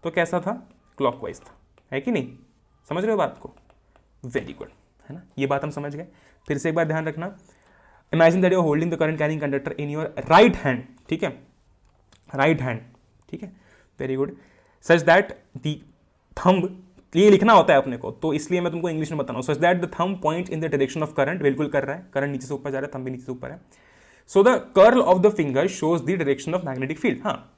तो कैसा था, क्लॉकवाइज था। है कि नहीं, समझ रहे हो बात को? वेरी गुड, है ना, ये बात हम समझ गए। फिर से एक बार ध्यान रखना, imagine that you are holding the current carrying conductor in your right hand, ठीक है, राइट हैंड, ठीक है, very good, such that the thumb, ये लिखना होता है अपने को, तो इसलिए मैं तुमको इंग्लिश में बता रहा हूँ। सच that the thumb point in the direction of current, बिल्कुल कर रहा है, करंट नीचे से ऊपर जा रहा है, थंब भी नीचे से ऊपर है। So the curl of the finger shows the direction of magnetic field. हाँ,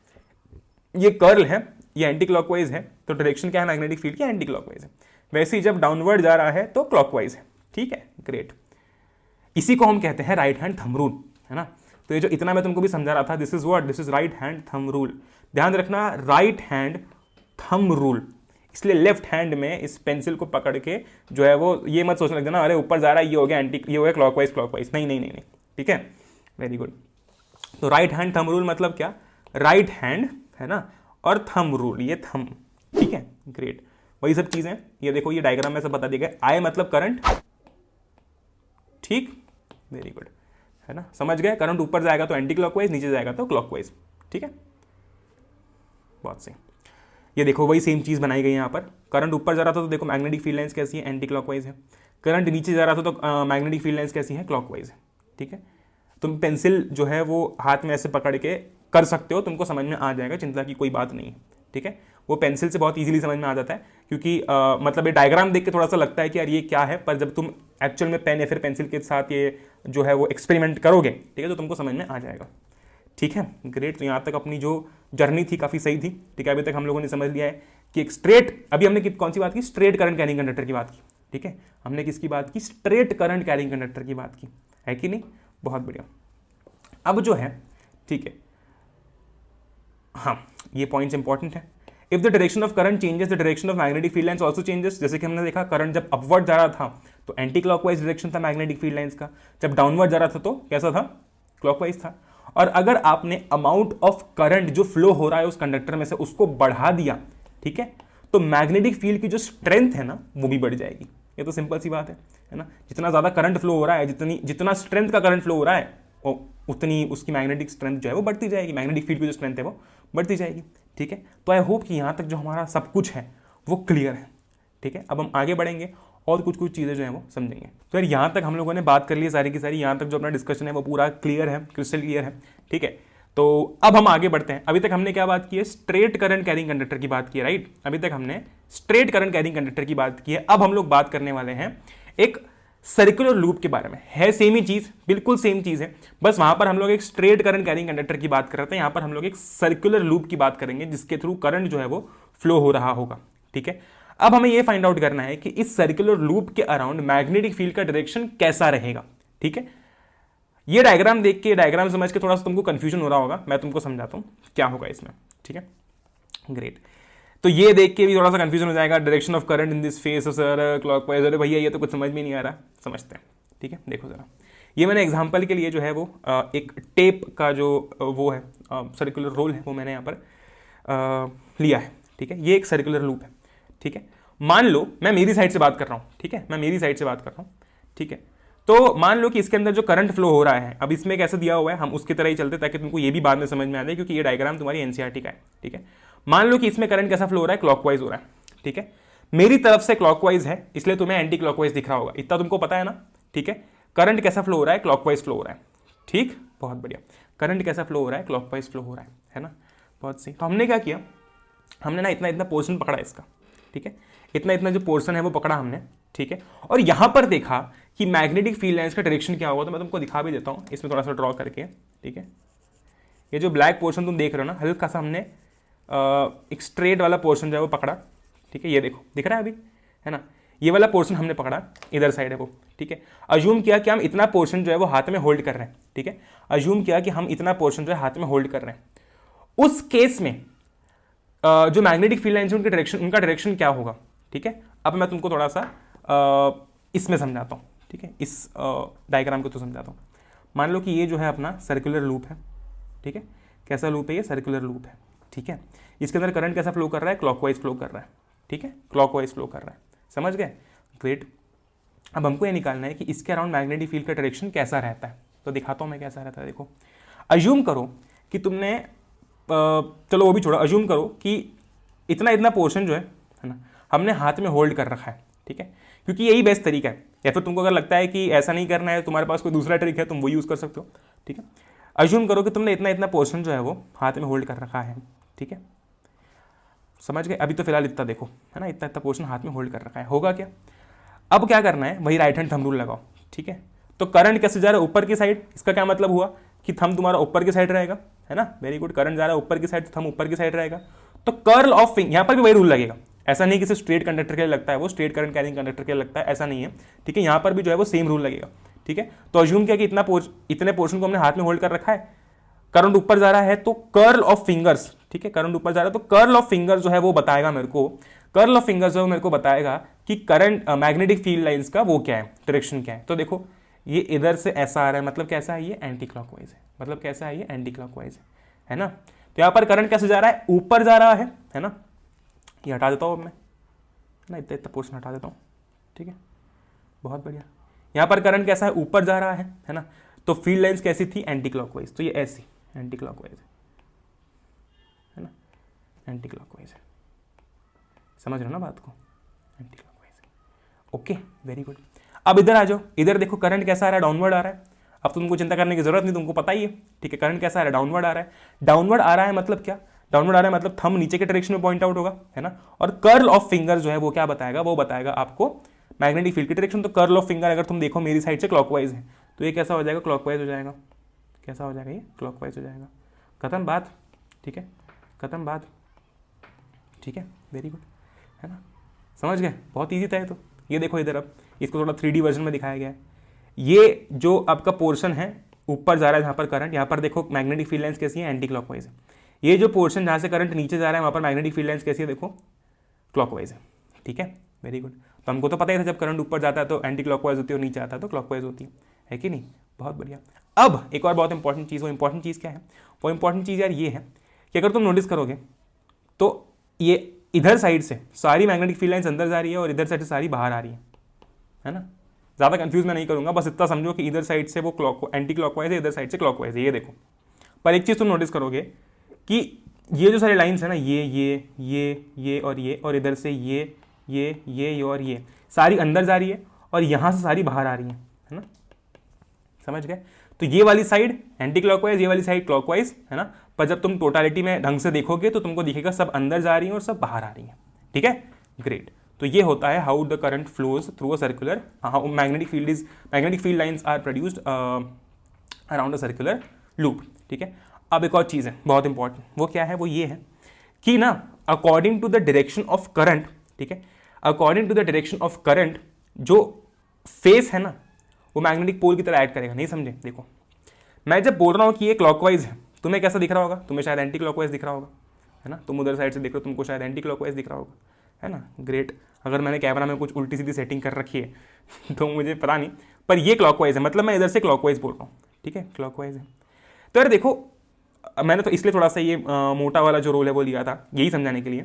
ये कर्ल है, ये एंटी क्लॉकवाइज है, तो डायरेक्शन क्या है मैग्नेटिक फील्ड की, एंटी क्लॉकवाइज है। वैसे ही जब डाउनवर्ड जा रहा है तो क्लॉकवाइज है, ठीक है, ग्रेट। इसी को हम कहते हैं राइट हैंड थंब रूल, है ना। तो ये जो इतना मैं तुमको भी समझा रहा था, this is what, this is right hand thumb rule. ध्यान रखना, राइट हैंड थंब रूल, इसलिए लेफ्ट हैंड में इस पेंसिल को पकड़ के जो है वो ये मत सोचने लग जाना अरे ऊपर जा रहा है, ये हो गया एंटी, ये हो गया क्लॉकवाइज, क्लॉकवाइज, नहीं नहीं नहीं नहीं, ठीक है, वेरी गुड। तो राइट हैंड थंब रूल मतलब क्या, राइट हैंड, है ना, और थंब रूल, ये थंब, ठीक है, ग्रेट, वही सब चीजें। ये देखो, ये डायग्राम में सब बता दिया गया, आई मतलब करंट, ठीक, वेरी गुड, है ना, समझ गए। करंट ऊपर जाएगा तो एंटी क्लॉकवाइज, नीचे जाएगा तो क्लॉकवाइज, ठीक है, बहुत सही। ये देखो वही सेम चीज बनाई गई है यहाँ पर, करंट ऊपर जा रहा था तो देखो मैग्नेटिक फील्ड लाइंस कैसी है, एंटी क्लॉकवाइज है। करंट नीचे जा रहा था तो मैग्नेटिक फील्ड लाइंस कैसी है, क्लॉकवाइज है, ठीक है। तुम पेंसिल जो है वो हाथ में ऐसे पकड़ के कर सकते हो, तुमको समझ में आ जाएगा, चिंता की कोई बात नहीं है, ठीक है। वो पेंसिल से बहुत इजीली समझ में आ जाता है, क्योंकि मतलब ये डायग्राम देख के थोड़ा सा लगता है कि यार ये क्या है, पर जब तुम एक्चुअल में पेन या फिर पेंसिल के साथ ये जो है वो एक्सपेरिमेंट करोगे, ठीक है, तो तुमको समझ में आ जाएगा, ठीक है, ग्रेट। तो यहाँ तक अपनी जो जर्नी थी काफ़ी सही थी, ठीक है। अभी तक हम लोगों ने समझ लिया है कि एक स्ट्रेट, अभी हमने कौन सी बात की, स्ट्रेट करंट कैरिंग कंडक्टर की बात की, ठीक है। हमने किसकी बात की, स्ट्रेट करंट कैरिंग कंडक्टर की बात की, है कि नहीं, बहुत बढ़िया। अब जो है, ठीक है, हाँ, ये पॉइंट्स इंपॉर्टेंट है। If the direction of current changes, the direction of magnetic field lines also changes. जैसे कि हमने देखा, करंट जब अपवर्ड जा रहा था तो एंटी क्लॉकवाइज डायरेक्शन था मैग्नेटिक फील्ड लाइंस का, जब डाउनवर्ड जा रहा था तो कैसा था, क्लॉकवाइज था। और अगर आपने अमाउंट ऑफ करंट जो फ्लो हो रहा है उस कंडक्टर में से उसको बढ़ा दिया, ठीक है, तो मैग्नेटिक फील्ड की जो स्ट्रेंथ है ना वो भी बढ़ जाएगी। ये तो सिंपल सी बात है ना। जितना ज्यादा करंट फ्लो हो रहा है, जितना स्ट्रेंथ का करंट फ्लो हो रहा है, उतनी उसकी मैग्नेटिक स्ट्रेंथ जो है वो बढ़ती जाएगी, मैग्नेटिक फील्ड की जो स्ट्रेंथ है वो बढ़ती जाएगी, ठीक है। तो आई होप कि यहाँ तक जो हमारा सब कुछ है वो क्लियर है, ठीक है। अब हम आगे बढ़ेंगे और कुछ कुछ चीज़ें जो है वो समझेंगे। तो यार यहाँ तक हम लोगों ने बात कर ली सारी की सारी, यहाँ तक जो अपना डिस्कशन है वो पूरा क्लियर है, क्रिस्टल क्लियर है, ठीक है। तो अब हम आगे बढ़ते हैं। अभी तक हमने क्या बात की है, स्ट्रेट करंट कैरिंग कंडक्टर की बात की है, राइट। अभी तक हमने स्ट्रेट करंट कैरिंग कंडक्टर की बात की है। अब हम लोग बात करने वाले हैं एक सर्कुलर लूप के बारे में। है सेम ही चीज, बिल्कुल सेम चीज है, बस वहां पर हम लोग एक स्ट्रेट करंट कैरिंग कंडक्टर की बात कर रहे थे, यहां पर हम लोग एक सर्कुलर लूप की बात करेंगे जिसके थ्रू करंट जो है वो फ्लो हो रहा होगा, ठीक है। अब हमें यह फाइंड आउट करना है कि इस सर्कुलर लूप के अराउंड मैग्नेटिक फील्ड का डायरेक्शन कैसा रहेगा, ठीक है। ये डायग्राम देख के, डायग्राम समझ के थोड़ा सा तुमको कंफ्यूजन हो रहा होगा, मैं तुमको समझाता हूं क्या होगा इसमें, ठीक है, ग्रेट। तो ये देख के भी थोड़ा सा कंफ्यूजन हो जाएगा, direction of current in this face sir, clockwise, अरे भैया ये तो कुछ समझ में नहीं आ रहा, समझते हैं, ठीक है। देखो जरा, ये मैंने एग्जांपल के लिए जो है वो एक टेप का जो वो है सर्कुलर रोल है वो मैंने यहाँ पर लिया है, ठीक है। ये एक सर्कुलर लूप है, ठीक है। मान लो मैं मेरी साइड से बात कर रहा हूँ, ठीक है, मैं मेरी साइड से बात कर रहा हूँ, ठीक है। तो मान लो कि इसके अंदर जो करंट फ्लो हो रहा है, अब इसमें कैसे दिया हुआ है, हम उसकी तरह ही चलते ताकि तुमको ये भी बाद में समझ में आ जाए, क्योंकि ये डायग्राम तुम्हारी एनसीईआरटी का है, ठीक है। मान लो कि इसमें करंट कैसा फ्लो हो रहा है, क्लॉकवाइज हो रहा है, ठीक है। मेरी तरफ से क्लॉकवाइज है, इसलिए तुम्हें एंटी क्लॉकवाइज दिख रहा होगा, इतना तुमको पता है ना, ठीक है। करंट कैसा फ्लो हो रहा है, क्लॉकवाइज फ्लो हो रहा है, ठीक, बहुत बढ़िया। करंट कैसा फ्लो हो रहा है, क्लॉकवाइज फ्लो हो रहा है ना, बहुत सही। तो हमने क्या किया, हमने ना इतना इतना पोर्शन पकड़ा इसका, ठीक है, इतना इतना जो पोर्शन है वो पकड़ा हमने, ठीक है। और यहां पर देखा कि मैग्नेटिक फील्ड लाइंस का डायरेक्शन क्या होगा, तो मैं तुमको दिखा भी देता हूं इसमें थोड़ा सा ड्रॉ करके, ठीक है। ये जो ब्लैक पोर्शन तुम देख रहे हो ना, हल्का सा हमने एक स्ट्रेट वाला पोर्शन जो है वो पकड़ा, ठीक है। ये देखो दिख रहा है अभी, है ना, ये वाला पोर्शन हमने पकड़ा, इधर साइड है वो, ठीक है। अज्यूम किया कि हम इतना पोर्शन जो है वो हाथ में होल्ड कर रहे हैं, ठीक है। अज्यूम किया कि हम इतना पोर्शन जो है हाथ में होल्ड कर रहे हैं। उस केस में जो मैग्नेटिक फील्ड लाइंस है उनका डायरेक्शन क्या होगा, ठीक है। अब मैं तुमको थोड़ा सा इसमें समझाता हूँ, ठीक है, इस डायग्राम को तो समझाता हूँ। मान लो कि ये जो है अपना सर्कुलर लूप है, ठीक है। कैसा लूप है ये, सर्कुलर लूप है, ठीक है। इसके अंदर करंट कैसा फ्लो कर रहा है, क्लॉकवाइज फ्लो कर रहा है, ठीक है, क्लॉकवाइज फ्लो कर रहा है, समझ गए, ग्रेट। अब हमको ये निकालना है कि इसके अराउंड मैग्नेटिक फील्ड का डायरेक्शन कैसा रहता है, तो दिखाता हूँ मैं कैसा रहता है। देखो अज्यूम करो कि तुमने चलो वो भी छोड़ो, अज्यूम करो कि इतना पोर्शन जो है ना, हमने हाथ में होल्ड कर रखा है, ठीक है, क्योंकि यही बेस्ट तरीका है। या फिर तुमको अगर लगता है कि ऐसा नहीं करना है, तुम्हारे पास कोई दूसरा ट्रिक है, तुम वो यूज़ कर सकते हो, ठीक है। अज्यूम करो कि तुमने इतना पोर्शन जो है वो हाथ में होल्ड कर रखा है, ठीक है, समझ गए। अभी तो फिलहाल इतना देखो, है ना, इतना पोर्शन हाथ में होल्ड कर रखा है, होगा क्या। अब क्या करना है, वही राइट हैंड थंब रूल लगाओ, ठीक है। तो करंट कैसे जा रहा है, ऊपर की साइड, इसका क्या मतलब हुआ कि थंब तुम्हारा ऊपर की साइड रहेगा, है ना, वेरी गुड। करंट जा रहा है ऊपर की साइड, तो थंब ऊपर की साइड रहेगा। तो कर्ल ऑफ फिंगर, यहाँ पर भी वही रूल लगेगा। ऐसा नहीं कि सिर्फ स्ट्रेट कंडक्टर के लिए लगता है, वो स्ट्रेट करंट कैरिंग कंडक्टर के लिए लगता है, ऐसा नहीं है, ठीक है। यहाँ पर भी जो है वो सेम रूल लगेगा, ठीक है। तो अज्यूम किया कि इतने पोर्शन को हमने हाथ में होल्ड कर रखा है, करंट ऊपर जा रहा है, तो कर्ल ऑफ फिंगर्स, ठीक है, करंट ऊपर जा रहा है तो कर्ल ऑफ फिंगर जो है वो बताएगा मेरे को, कर्ल ऑफ फिंगर्स जो है मेरे को बताएगा कि करंट मैग्नेटिक फील्ड लाइंस का वो क्या है, डायरेक्शन क्या है। तो देखो ये इधर से ऐसा आ रहा है, मतलब कैसा है, ये एंटी क्लॉकवाइज है, मतलब कैसा है, ये एंटी क्लॉकवाइज है ना। तो यहाँ पर करंट कैसे जा रहा है, ऊपर जा रहा है ना। ये हटा देता हूँ अब मैं, ना इतना पोर्शन हटा देता हूँ, ठीक है, बहुत बढ़िया। यहाँ पर करंट कैसा है, ऊपर जा रहा है ना। तो फील्ड लाइंस कैसी थी, एंटी क्लॉकवाइज, तो ये ऐसी एंटी क्लॉकवाइज है ना, एंटी क्लॉकवाइज है, समझ रहे हो ना बात को, anti clockwise. Okay, very good. अब इधर आ जाओ, इधर देखो करंट कैसा आ रहा है, डाउनवर्ड आ रहा है। अब तुमको चिंता करने की जरूरत नहीं, तुमको पता ही है, ठीक है। करंट कैसा आ रहा है, डाउनवर्ड आ रहा है। डाउनवर्ड आ रहा है मतलब क्या, डाउनवर्ड आ रहा है मतलब थंब नीचे के डायरेक्शन में पॉइंट आउट होगा, है ना। और कर्ल ऑफ फिंगर जो है वो क्या बताएगा, वो बताएगा आपको मैग्नेटिक फील्ड की डायरेक्शन। तो कर्ल ऑफ फिंगर अगर तुम देखो मेरी साइड से क्लॉकवाइज है, तो ये कैसा हो जाएगा, क्लॉकवाइज हो जाएगा। कैसा हो जाएगा, ये क्लॉकवाइज हो जाएगा। खत्म बात, ठीक है, खत्म बात, ठीक है, वेरी गुड, है ना, समझ गए, बहुत ईजी था ये। तो ये देखो इधर, अब इसको थोड़ा 3D वर्जन में दिखाया गया है। ये जो आपका पोर्शन है ऊपर जा रहा है जहाँ पर करंट, यहाँ पर देखो मैग्नेटिक फील्ड लाइंस कैसी है, एंटी क्लॉकवाइज है। ये जो पोर्शन जहाँ से करंट नीचे जा रहा है वहाँ पर मैग्नेटिक फील्ड लाइंस कैसी है, देखो क्लॉकवाइज है, ठीक है, वेरी गुड। तो हमको तो पता ही था जब करंट ऊपर जाता है तो एंटी क्लॉकवाइज होती है और नीचे आता है तो क्लॉकवाइज होती है कि नहीं, बहुत बढ़िया। अब एक और बहुत इंपॉर्टेंट चीज़, वो इंपॉर्टेंट चीज़ क्या है, वो इंपॉर्टेंट चीज़ यार ये है कि अगर तुम नोटिस करोगे तो ये इधर साइड से सारी मैग्नेटिक फील्ड लाइंस अंदर जा रही है और इधर साइड से सारी बाहर आ रही है ना। ज़्यादा कंफ्यूज मैं नहीं करूंगा, बस इतना समझो कि इधर साइड से वो एंटी क्लॉकवाइज है, इधर साइड से क्लॉकवाइज है, ये देखो। पर एक चीज़ तुम नोटिस करोगे कि ये जो सारी लाइंस है ना, ये और इधर से ये और ये सारी अंदर जा रही है और यहाँ से सारी बाहर आ रही है ना, समझ गए। तो ये वाली साइड एंटी क्लॉकवाइज, ये वाली साइड क्लॉकवाइज, है ना। पर जब तुम टोटालिटी में ढंग से देखोगे तो तुमको दिखेगा सब अंदर जा रही हैं और सब बाहर आ रही हैं, ठीक है, ग्रेट। तो ये होता है how the current flows through a circular, how magnetic field lines are produced around a circular loop, ठीक है। अब एक और चीज़ है बहुत इंपॉर्टेंट, वो क्या है, वो ये है कि ना according to the direction of current, ठीक है, according to the direction of current जो फेस है ना वो मैग्नेटिक पोल की तरह ऐड करेगा। नहीं समझे, देखो मैं जब बोल रहा हूँ कि ये क्लॉकवाइज है, तुम्हें कैसा दिख रहा होगा, तुम्हें शायद एंटी क्लॉकवाइज दिख रहा होगा, है ना। तुम उधर साइड से देख रहे हो, तुमको शायद एंटी क्लॉकवाइज दिख रहा होगा, है ना, ग्रेट। अगर मैंने कैमरा में कुछ उल्टी सीधी सेटिंग कर रखी है तो मुझे पता नहीं, पर ये क्लॉकवाइज है, मतलब मैं इधर से क्लॉकवाइज बोल रहा हूँ, ठीक है, क्लॉकवाइज है। तो यार देखो मैंने तो इसलिए थोड़ा सा ये मोटा वाला जो रोल है वो लिया था यही समझाने के लिए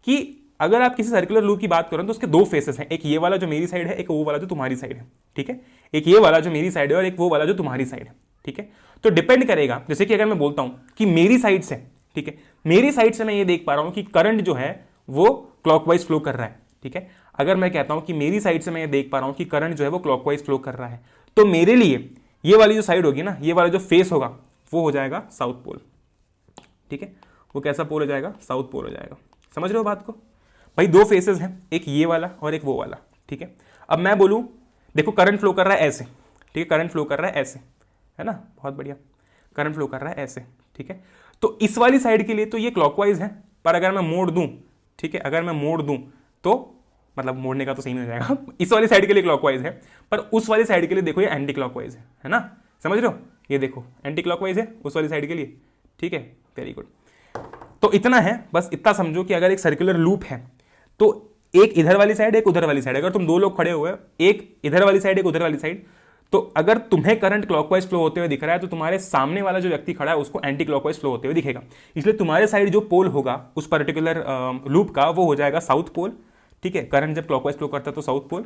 कि अगर आप किसी सर्कुलर लूप की बात करें तो उसके दो फेसेस हैं, एक ये वाला जो मेरी साइड है, एक वो वाला जो तुम्हारी साइड है, ठीक है, एक ये वाला जो मेरी साइड है और एक वो वाला जो तुम्हारी साइड है, ठीक है। तो डिपेंड करेगा, जैसे कि अगर मैं बोलता हूँ कि मेरी साइड से, ठीक है, मेरी साइड से मैं ये देख पा रहा हूँ कि करंट जो है वो क्लॉकवाइज फ्लो कर रहा है, ठीक है। अगर मैं कहता हूँ कि मेरी साइड से मैं ये देख पा रहा हूँ कि करंट जो है वो क्लॉकवाइज फ्लो कर रहा है, तो मेरे लिए ये वाली जो साइड होगी ना, ये वाला जो फेस होगा वो हो जाएगा साउथ पोल, ठीक है। वो कैसा पोल हो जाएगा, साउथ पोल हो जाएगा। समझ रहे हो बात को भाई, दो फेसेस हैं, एक ये वाला और एक वो वाला, ठीक है। अब मैं बोलूं देखो करंट फ्लो कर रहा है ऐसे, ठीक है, करंट फ्लो कर रहा है ऐसे, है ना, बहुत बढ़िया, करंट फ्लो कर रहा है ऐसे, ठीक है। तो इस वाली साइड के लिए तो ये क्लॉकवाइज है, पर अगर मैं मोड़ दूं, ठीक है, अगर मैं मोड़ दूं तो मतलब मोड़ने का तो सही नहीं हो जाएगा इस वाली साइड के लिए क्लॉकवाइज है, पर उस वाली साइड के लिए देखो ये एंटी क्लॉकवाइज है ना, समझ रहे हो, ये देखो एंटी क्लॉकवाइज है उस वाली साइड के लिए, ठीक है, वेरी गुड। तो इतना है, बस इतना समझो कि अगर एक सर्कुलर लूप है तो एक इधर वाली साइड एक उधर वाली साइड, अगर तुम दो लोग खड़े हुए एक इधर वाली साइड एक उधर वाली साइड, तो अगर तुम्हें करंट क्लॉकवाइज फ्लो होते हुए दिख रहा है तो तुम्हारे सामने वाला जो व्यक्ति खड़ा है उसको एंटी क्लॉकवाइज फ्लो होते हुए दिखेगा। इसलिए तुम्हारे साइड जो पोल होगा उस पर्टिकुलर लूप का वो हो जाएगा साउथ पोल, ठीक है, करंट जब क्लॉकवाइज फ्लो करता है तो साउथ पोल।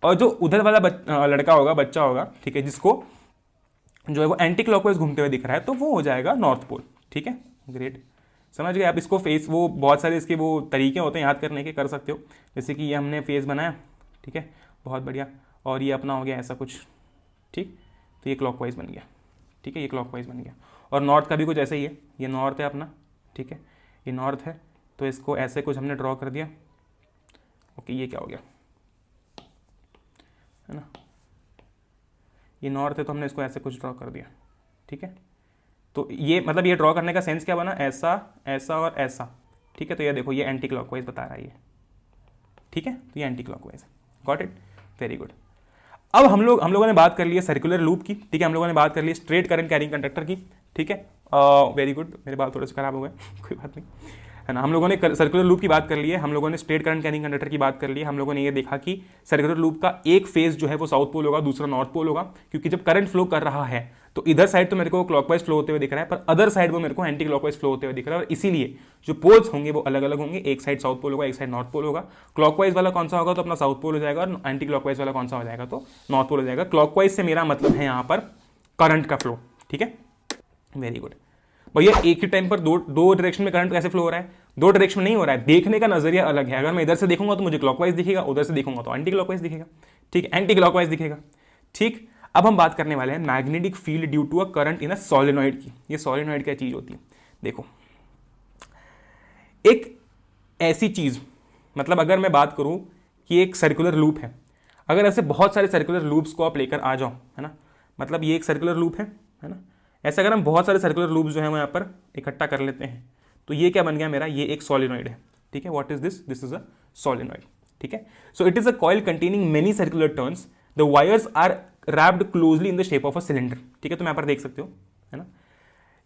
और जो उधर वाला लड़का होगा, बच्चा होगा, ठीक है, जिसको जो है वो एंटी क्लॉकवाइज घूमते हुए दिख रहा है तो वो हो जाएगा नॉर्थ पोल। ठीक है, ग्रेट, समझ गए आप इसको। फेस वो बहुत सारे इसके वो तरीके होते हैं याद करने के, कर सकते हो। जैसे कि ये हमने फेस बनाया, ठीक है, बहुत बढ़िया, और ये अपना हो गया ऐसा कुछ, ठीक, तो ये क्लॉकवाइज बन गया, ठीक है, ये क्लॉकवाइज बन गया। और नॉर्थ का भी कुछ ऐसा ही है, ये नॉर्थ है अपना, ठीक है, ये नॉर्थ है, तो इसको ऐसे कुछ हमने ड्रॉ कर दिया। ओके, ये क्या हो गया, है ना, ये नॉर्थ है तो हमने इसको ऐसे कुछ ड्रॉ कर दिया, ठीक है। तो ये मतलब ये ड्रॉ करने का सेंस क्या बना, ऐसा, ऐसा और ऐसा, ठीक है। तो ये देखो, ये एंटी क्लॉकवाइज बता रहा है ये, ठीक है, तो ये anti clockwise, got it, very good. अब हम लोगों ने बात कर ली है सर्कुलर लूप की, ठीक है, हम लोगों ने बात कर ली स्ट्रेट करंट कैरिंग कंडक्टर की, ठीक है, वेरी गुड, मेरे बाल थोड़े से खराब हो गए कोई बात नहीं, है ना। हम लोगों ने सर्कुलर लूप की बात कर ली है, हम लोगों ने स्ट्रेट करंट कैरिंग कंडक्टर की बात कर ली है। हम लोगों ने ये देखा कि सर्कुलर लूप का एक फेज जो है वो साउथ पोल होगा, दूसरा नॉर्थ पोल होगा, क्योंकि जब करंट फ्लो कर रहा है तो इधर साइड तो मेरे को क्लॉकवाइज फ्लो होते हुए दिख रहा है, पर अदर साइड वो मेरे को एंटी क्लॉकवाइज फ्लो होते हुए दिख रहा है, और इसीलिए जो पोल्स होंगे वो अलग अलग होंगे, एक साइड साउथ पोल होगा, एक साइड नॉर्थ पोल होगा। क्लॉकवाइज वाला कौन सा होगा तो अपना साउथ पोल हो जाएगा, और एंटी क्लॉकवाइज वाला कौन सा हो जाएगा तो नॉर्थ पोल हो जाएगा। क्लॉकवाइज से मेरा मतलब है यहाँ पर करंट का फ्लो, ठीक है, वेरी गुड। भैया एक ही टाइम पर दो डायरेक्शन में करंट कैसे फ्लो हो रहा है, दो डायरेक्शन में नहीं हो रहा है, देखने का नजरिया अलग है। अगर मैं इधर से देखूंगा तो मुझे क्लॉकवाइज दिखेगा, उधर से देखूंगा तो एंटी क्लॉकवाइज दिखेगा, ठीक है, एंटी क्लॉकवाइज दिखेगा, ठीक। अब हम बात करने वाले हैं magnetic field due to a current in a solenoid की। ये सोलेनॉइड क्या चीज होती है, देखो, एक ऐसी चीज, मतलब अगर मैं बात करूं कि एक सर्कुलर लूप है, अगर ऐसे बहुत सारे सर्कुलर लूप्स को आप लेकर आ जाओ, है ना, मतलब ये एक सर्कुलर लूप है ना, ऐसे अगर हम बहुत सारे सर्कुलर लूप्स जो है वो यहाँ पर इकट्ठा कर लेते हैं तो ये क्या बन गया मेरा, ये एक सोलेनॉइड है, ठीक है। What is this, this is a solenoid, ठीक है। So it is a coil containing many circular turns, the wires are wrapped closely in the shape of a cylinder, ठीक है। तो यहाँ पर देख सकते हो, है ना,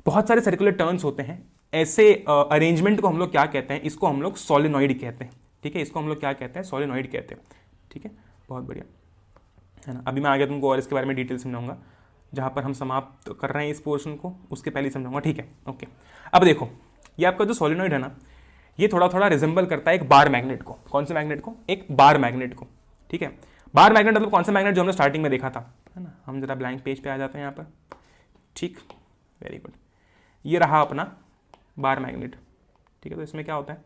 बहुत सारे सर्कुलर टर्न्स होते हैं, ऐसे अरेंजमेंट को हम लोग क्या कहते हैं, इसको हम लोग सोलेनॉइड कहते हैं, ठीक है, इसको हम लोग क्या कहते हैं, सोलेनॉइड कहते हैं, ठीक है, बहुत बढ़िया, है ना। अभी मैं आगे तुमको और इसके बारे में डिटेल समझाऊंगा, जहां पर हम समाप्त कर रहे हैं इस पोर्शन को उसके पहले समझाऊंगा, ठीक है, ओके। अब देखो, ये आपका जो सोलेनॉइड है ना, ये थोड़ा थोड़ा रिजेंबल करता है एक बार मैग्नेट को। कौन से मैग्नेट को, एक बार मैग्नेट को, ठीक है। बार मैग्नेट मतलब कौन सा मैग्नेट जो हमने स्टार्टिंग में देखा था, है ना। हम जरा ब्लैंक पेज पे आ जाते हैं यहाँ पर, ठीक, वेरी गुड। ये रहा अपना बार मैग्नेट, ठीक है। तो इसमें क्या होता है,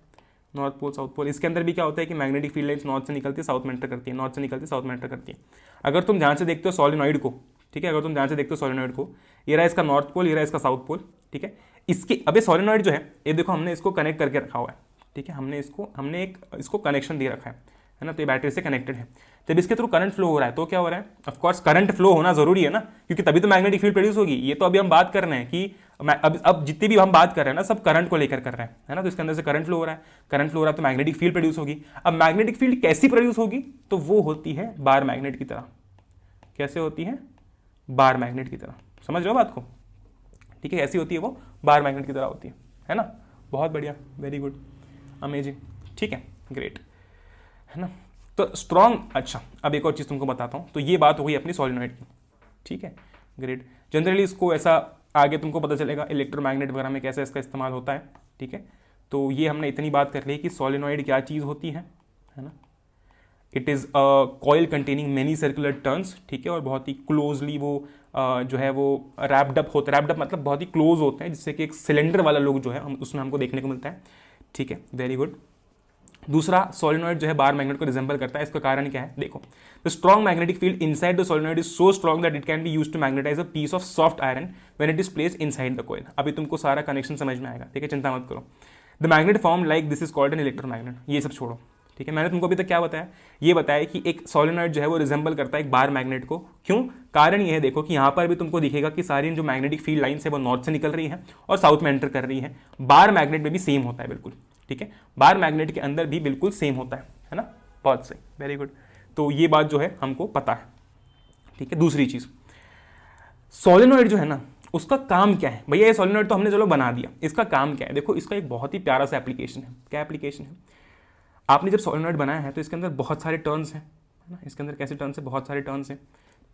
नॉर्थ पोल साउथ पोल। इसके अंदर भी क्या होता है कि मैग्नेटिक फील्ड लाइन्स नॉर्थ से निकलती है साउथ में एंटर करती है, नॉर्थ से निकलती है साउथ में एंटर करती है। अगर तुम ध्यान से देखते हो सोलेनॉइड को, ठीक है, अगर तुम ध्यान से देखते हो सोलेनॉइड को, ये रहा इसका नॉर्थ पोल, ये रहा इसका साउथ पोल, ठीक है। इसके अबे सोलेनॉइड जो है ये देखो हमने इसको कनेक्ट करके रखा हुआ है, ठीक है, हमने इसको कनेक्शन दे रखा है ना, तो ये बैटरी से कनेक्टेड है। जब इसके थ्रू करंट फ्लो हो रहा है तो क्या हो रहा है, ऑफ कोर्स करंट फ्लो होना जरूरी है ना, क्योंकि तभी तो मैग्नेटिक फील्ड प्रोड्यूस होगी। ये तो अभी हम बात कर रहे हैं कि अब जितनी भी हम बात कर रहे हैं ना, सब करंट को लेकर कर रहे हैं, है ना। तो इसके अंदर से करंट फ्लो हो रहा है, करंट फ्लो हो रहा है तो मैग्नेटिक फील्ड प्रोड्यूस होगी। अब मैग्नेटिक फील्ड कैसी प्रोड्यूस होगी, तो वो होती है बार मैग्नेट की तरह। कैसे होती है, बार मैग्नेट की तरह, समझ रहे हो बात को, ठीक है। ऐसी होती है वो, बार मैग्नेट की तरह होती है ना। बहुत बढ़िया, वेरी गुड, अमेजिंग, ठीक है, ग्रेट, है ना। तो स्ट्रॉन्ग, अच्छा अब एक और चीज़ तुमको बताता हूँ। तो ये बात हो गई अपनी सोलेनॉइड की, ठीक है, ग्रेट। जनरली इसको ऐसा आगे तुमको पता चलेगा इलेक्ट्रोमैग्नेट वगैरह में कैसे इसका इस्तेमाल होता है, ठीक है। तो ये हमने इतनी बात कर ली कि सोलेनॉइड क्या चीज़ होती है ना। It is a coil containing many circular turns, ठीक है, और बहुत ही क्लोजली वो जो है वो रैप्ड अप मतलब बहुत ही क्लोज होते हैं, जिससे कि एक सिलेंडर वाला लुक जो है उसमें हमको देखने को मिलता है, ठीक है, वेरी गुड। दूसरा, सोलेनॉइड जो है बार मैग्नेट को रिजेंबल करता है। इसका कारण क्या है, देखो, the strong magnetic field inside the solenoid is so strong that it can be used to magnetise a piece of soft iron when it is placed inside the coil. अभी तुमको सारा कनेक्शन समझ में आएगा, ठीक है, चिंता मत करो। The magnet form like this is called an electromagnet. ये सब छोड़ो, ठीक है। मैंने तुमको अभी तक क्या बताया, ये बताया कि एक सोलेनॉइड जो है वो रिजेंबल करता है एक बार मैग्नेट को। क्यों, कारण ये है, देखो कि यहाँ पर भी तुमको दिखेगा कि सारी जो मैग्नेटिक फील्ड लाइन्स है वो नॉर्थ से निकल रही है और साउथ में एंटर कर रही है। बार मैग्नेट में भी सेम होता है बिल्कुल, ठीक है, बार मैग्नेट के अंदर भी बिल्कुल सेम होता है ना। बहुत सही, वेरी गुड। तो ये बात जो है हमको पता है, ठीक है। दूसरी चीज, सोलेनॉइड जो है ना, उसका काम क्या है भैया। ये सोलेनॉइड तो हमने चलो बना दिया, इसका काम क्या है, देखो इसका एक बहुत ही प्यारा सा एप्लीकेशन है। क्या एप्लीकेशन है, आपने जब सोलेनॉइड बनाया है तो इसके अंदर बहुत सारे टर्न्स हैं, है ना। इसके अंदर कैसे टर्न्स है, बहुत सारे टर्न्स हैं,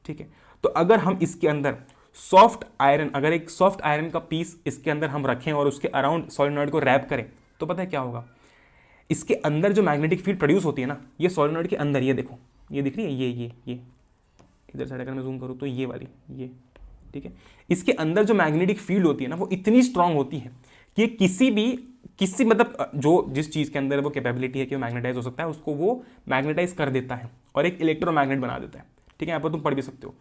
ठीक है। तो अगर हम इसके अंदर सॉफ्ट आयरन, अगर एक सॉफ्ट आयरन का पीस इसके अंदर हम रखें और उसके अराउंड सोलेनॉइड को रैप करें, तो पता है क्या होगा, इसके अंदर जो मैग्नेटिक फील्ड प्रोड्यूस होती है ना, ये सोलेनॉइड के अंदर, ये देखो, ये दिख रही है, ये इधर साइड अगर मैं जूम करूँ तो ये वाली, ये ठीक है, इसके अंदर जो मैग्नेटिक फील्ड होती है ना, वो इतनी स्ट्रांग होती है कि ये किसी मतलब जो जिस चीज़ के अंदर वो कैपेबिलिटी है कि वो मैग्नेटाइज हो सकता है, उसको वो मैग्नेटाइज कर देता है और एक इलेक्ट्रोमैग्नेट बना देता है। ठीक है, यहाँ पर तुम पढ़ भी सकते हो,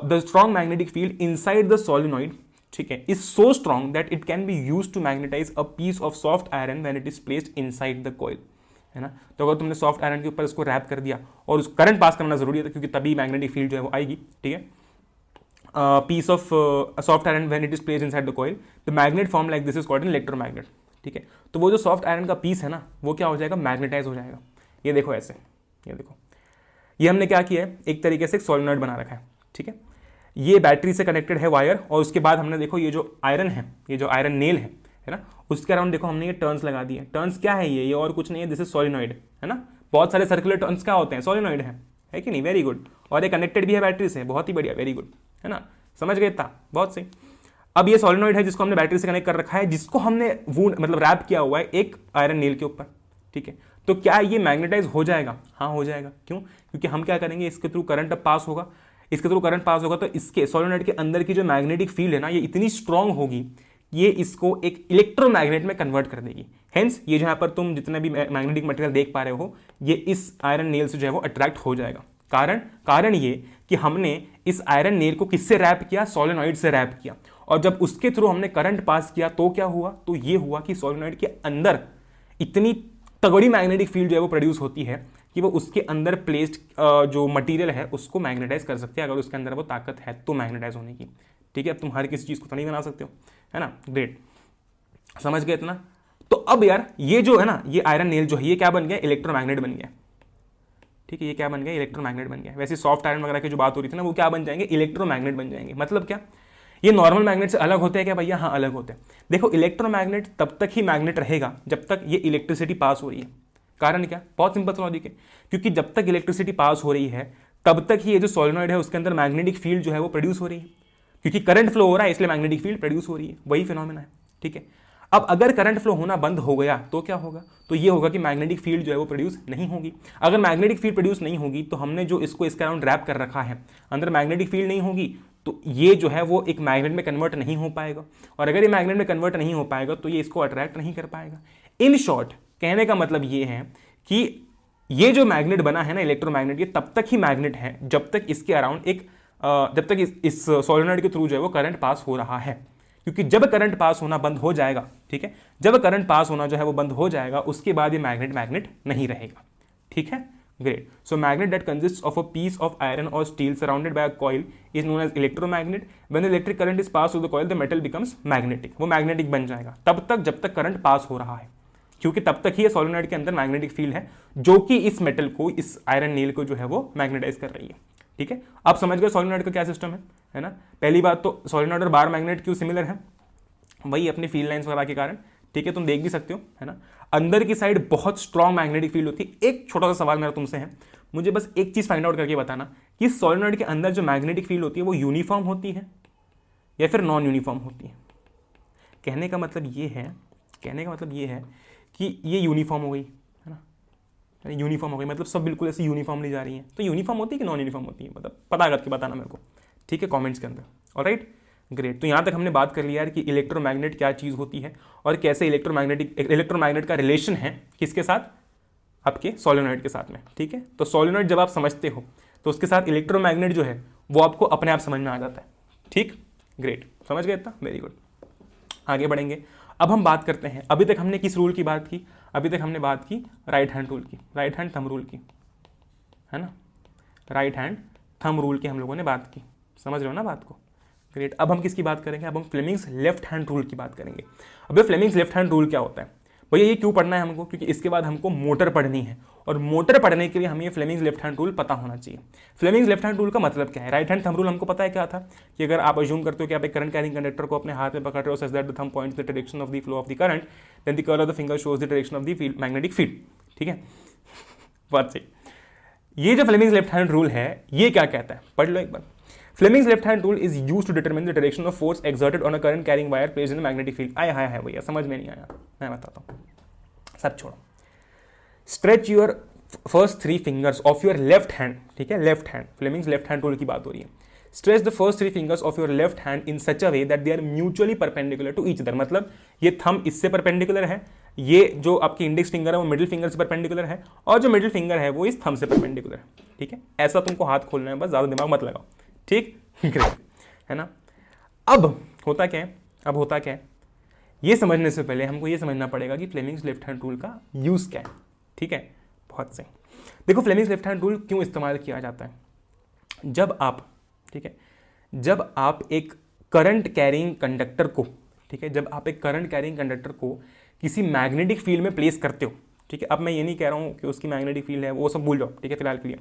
the strong magnetic field inside the solenoid, ठीक है, is so strong that it can be use to magnetise a piece of soft iron when it is placed inside the coil, है ना। तो अगर तुमने सॉफ्ट आयरन के ऊपर इसको रैप कर दिया, और उस करंट पास करना जरूरी है क्योंकि तभी मैग्नेटिक फील्ड जो है वो आएगी, ठीक है। Piece of soft iron when it is placed inside the coil, the magnet form like this is called an electromagnet, ठीक है। तो वो जो सॉफ्ट आयरन का पीस है ना, वो क्या हो जाएगा, मैग्नेटाइज हो जाएगा। ये देखो ऐसे, ये देखो, ये हमने क्या किया है, एक तरीके से एक सोलेनॉइड बना रखा है, ठीक है। ये बैटरी से कनेक्टेड है वायर, और उसके बाद हमने देखो ये जो आयरन है, ये जो आयरन नेल है ना, उसके अराउंड देखो हमने ये टर्न्स लगा दिए। टर्न्स क्या है, ये और कुछ नहीं है, दिस इज सोलेनॉइड, है ना। बहुत सारे सर्कुलर टर्न्स क्या होते हैं, सोलेनॉइड है कि नहीं, वेरी गुड। और ये कनेक्टेड भी है बैटरी से, बहुत ही बढ़िया, वेरी गुड, है ना, समझ गए था, बहुत सही। अब ये सोलेनॉइड है जिसको हमने बैटरी से कनेक्ट कर रखा है, जिसको हमने वूंड मतलब रैप किया हुआ है एक आयरन नेल के ऊपर, ठीक है। तो क्या ये मैग्नेटाइज हो जाएगा, हाँ हो जाएगा। क्यों, क्योंकि हम क्या करेंगे, इसके थ्रू करंट अब पास होगा, इसके थ्रू करंट पास होगा, तो इसके सोलेनॉइड के अंदर की जो मैग्नेटिक फील्ड है ना, ये इतनी स्ट्रांग होगी, ये इसको एक इलेक्ट्रोमैग्नेट में कन्वर्ट कर देगी। हेंस ये जहां पर तुम जितने भी मैग्नेटिक मटेरियल देख पा रहे हो, ये इस आयरन नेल से जो है वो अट्रैक्ट हो जाएगा। कारण ये कि हमने इस आयरन नेल को किससे रैप किया, सोलेनॉइड से रैप किया, और जब उसके थ्रू हमने करंट पास किया तो क्या हुआ, तो ये हुआ कि सोलेनॉइड के अंदर इतनी तगड़ी मैग्नेटिक फील्ड जो है वो प्रोड्यूस होती है कि वो उसके अंदर प्लेस्ड जो मटेरियल है उसको मैग्नेटाइज कर सकते हैं, अगर उसके अंदर वो ताकत है तो मैग्नेटाइज होने की। ठीक है, अब तुम हर किसी चीज़ को तो नहीं बना सकते हो, है ना, ग्रेट, समझ गए इतना। तो अब यार ये जो है ना, ये आयरन नेल जो है ये क्या बन गया, इलेक्ट्रोमैग्नेट बन गया। ठीक है, ये क्या बन गया, इलेक्ट्रोमैग्नेट बन गया। वैसे सॉफ्ट आयरन वगैरह की जो बात हो रही थी ना, वो क्या बन जाएंगे, इलेक्ट्रोमैग्नेट बन जाएंगे। मतलब क्या, ये नॉर्मल मैग्नेट से अलग होते हैं क्या भैया, हाँ अलग होते हैं। देखो इलेक्ट्रोमैग्नेट तब तक ही मैग्नेट रहेगा जब तक ये इलेक्ट्रिसिटी पास हो रही है। कारण क्या, बहुत सिंपल लॉजिक है, क्योंकि जब तक इलेक्ट्रिसिटी पास हो रही है तब तक ही ये जो सोलेनॉइड है उसके अंदर मैग्नेटिक फील्ड जो है वो प्रोड्यूस हो रही है, क्योंकि करंट फ्लो हो रहा है इसलिए मैग्नेटिक फील्ड प्रोड्यूस हो रही है, वही फिनोमेना है। ठीक है, अब अगर करंट फ्लो होना बंद हो गया तो क्या होगा, तो ये होगा कि मैग्नेटिक फील्ड जो है वो प्रोड्यूस नहीं होगी। अगर मैग्नेटिक फील्ड प्रोड्यूस नहीं होगी तो हमने जो इसको इसके अराउंड रैप कर रखा है, अंदर मैग्नेटिक फील्ड नहीं होगी तो ये जो है वो एक मैग्नेट में कन्वर्ट नहीं हो पाएगा, और अगर ये मैग्नेट में कन्वर्ट नहीं हो पाएगा तो ये इसको अट्रैक्ट नहीं कर पाएगा। इन शॉर्ट कहने का मतलब ये है कि ये जो मैग्नेट बना है ना, इलेक्ट्रोमैग्नेट, ये तब तक ही मैग्नेट है जब तक इसके अराउंड एक जब तक इस सोलेनॉइड के थ्रू जो है वो करंट पास हो रहा है, क्योंकि जब करंट पास होना बंद हो जाएगा, ठीक है, जब करंट पास होना जो है वो बंद हो जाएगा उसके बाद ये मैग्नेट नहीं रहेगा। ठीक है, great. So magnet that consists of a piece of iron और steel surrounded by a coil is known as electromagnet. When the electric current is pass through the coil the metal becomes magnetic. वो magnetic बन जाएगा तब तक जब तक current pass हो रहा है, क्योंकि तब तक ही सोलेनॉइड के अंदर मैग्नेटिक फील्ड है जो कि इस मेटल को, इस आयरन नेल को जो है वो मैग्नेटाइज कर रही है। ठीक है, आप समझ गए सोलेनॉइड का क्या सिस्टम है ना। पहली बात तो सोलेनॉइड और बार मैग्नेट क्यों सिमिलर है, वही अपनी फील्ड लाइंस वगैरह के कारण। ठीक है, तुम देख भी सकते हो, है ना, अंदर की साइड बहुत स्ट्रॉन्ग मैग्नेटिक फील्ड होती है। एक छोटा सा सवाल मेरा तुमसे है, मुझे बस एक चीज फाइंड आउट करके बताना कि सोलेनॉइड के अंदर जो मैग्नेटिक फील्ड होती है वो यूनिफॉर्म होती है या फिर नॉन यूनिफॉर्म होती है। कहने का मतलब ये है कि ये यूनिफॉर्म हो गई, है ना, यूनिफॉर्म हो गई मतलब सब बिल्कुल ऐसे यूनिफॉर्मली जा रही है। तो यूनिफॉर्म होती है कि नॉन यूनिफॉर्म होती है, मतलब पता करके बताना मेरे को। ठीक है, कमेंट्स के अंदर। Alright, great. तो यहाँ तक हमने बात कर लिया यार कि इलेक्ट्रोमैग्नेट क्या चीज़ होती है और कैसे इलेक्ट्रोमैग्नेट का रिलेशन है किसके साथ, आपके सोलेनॉइड के साथ में। ठीक है, तो सोलेनॉइड जब आप समझते हो तो उसके साथ इलेक्ट्रोमैग्नेट जो है वो आपको अपने आप समझ में आ जाता है। ठीक, ग्रेट, समझ गए इतना, वेरी गुड। आगे बढ़ेंगे, अब हम बात करते हैं, अभी तक हमने किस रूल की बात की, अभी तक हमने बात की राइट हैंड रूल की, राइट हैंड थंब रूल की, है ना, राइट हैंड थंब रूल की हम लोगों ने बात की, समझ रहे हो ना बात को, ग्रेट। अब हम किसकी बात करेंगे, अब हम फ्लेमिंग्स लेफ्ट हैंड रूल की बात करेंगे। अब फ्लेमिंग्स लेफ्ट हैंड रूल क्या होता है भैया, ये क्यों पढ़ना है हमको, क्योंकि इसके बाद हमको मोटर पढ़नी है और मोटर पढ़ने के लिए हमें फ्लेमिंग्स लेफ्ट हैंड रूल पता होना चाहिए। फ्लेमिंग्स लेफ्ट हैंड रूल का मतलब क्या है, राइट हैंड थंब रूल हमको पता है क्या था कि अगर आप अज्यूम करते हो कि आप एक करंट कैरिंग कंडक्टर को अपने हाथ में पकड़ रहे हो such that the thumb points the direction of the flow of the current, then the curl of the finger shows the direction of the field magnetic field. ठीक है, बहुत सही। ये जो फ्लेमिंग्स लेफ्ट हैंड रूल है ये क्या कहता है, पढ़ लो एक बार। Fleming's left hand rule is used to determine the direction of force exerted on a current carrying wire placed in magnetic field. आया है भैया, समझ में नहीं आया, मैं बताता हूँ, सब छोड़ो। Stretch your first 3 fingers of your left hand, ठीक है, left hand, Fleming's left hand rule की बात हो रही है। Stretch the first 3 fingers of your left hand in such a way that they are mutually perpendicular to each other. मतलब ये thumb इससे परपेंडिकुलर है, ये जो आपकी इंडेक्स फिंगर है वो मिडिल फिंगर से परपेंडिकुलर है, और जो मिडिल फिंगर है वो इस थंब से परपेंडिकुलर है, ठीक है। ऐसा तुमको हाथ खोलना है, बस ज्यादा दिमाग मत लगाओ, ठीक है ना। अब होता क्या है, अब होता क्या है, ये समझने से पहले हमको ये समझना पड़ेगा कि फ्लेमिंग्स लेफ्ट हैंड रूल का यूज क्या है, ठीक है। बहुत सही, देखो फ्लेमिंग्स लेफ्ट हैंड रूल क्यों इस्तेमाल किया जाता है। जब आप, ठीक है, जब आप एक करंट कैरिंग कंडक्टर को, ठीक है, जब आप एक करंट कैरिंग कंडक्टर को किसी मैग्नेटिक फील्ड में प्लेस करते हो, ठीक है। अब मैं ये नहीं कह रहा हूँ कि उसकी मैग्नेटिक फील्ड है, वो सब भूल जाओ, ठीक है, फिलहाल के लिए।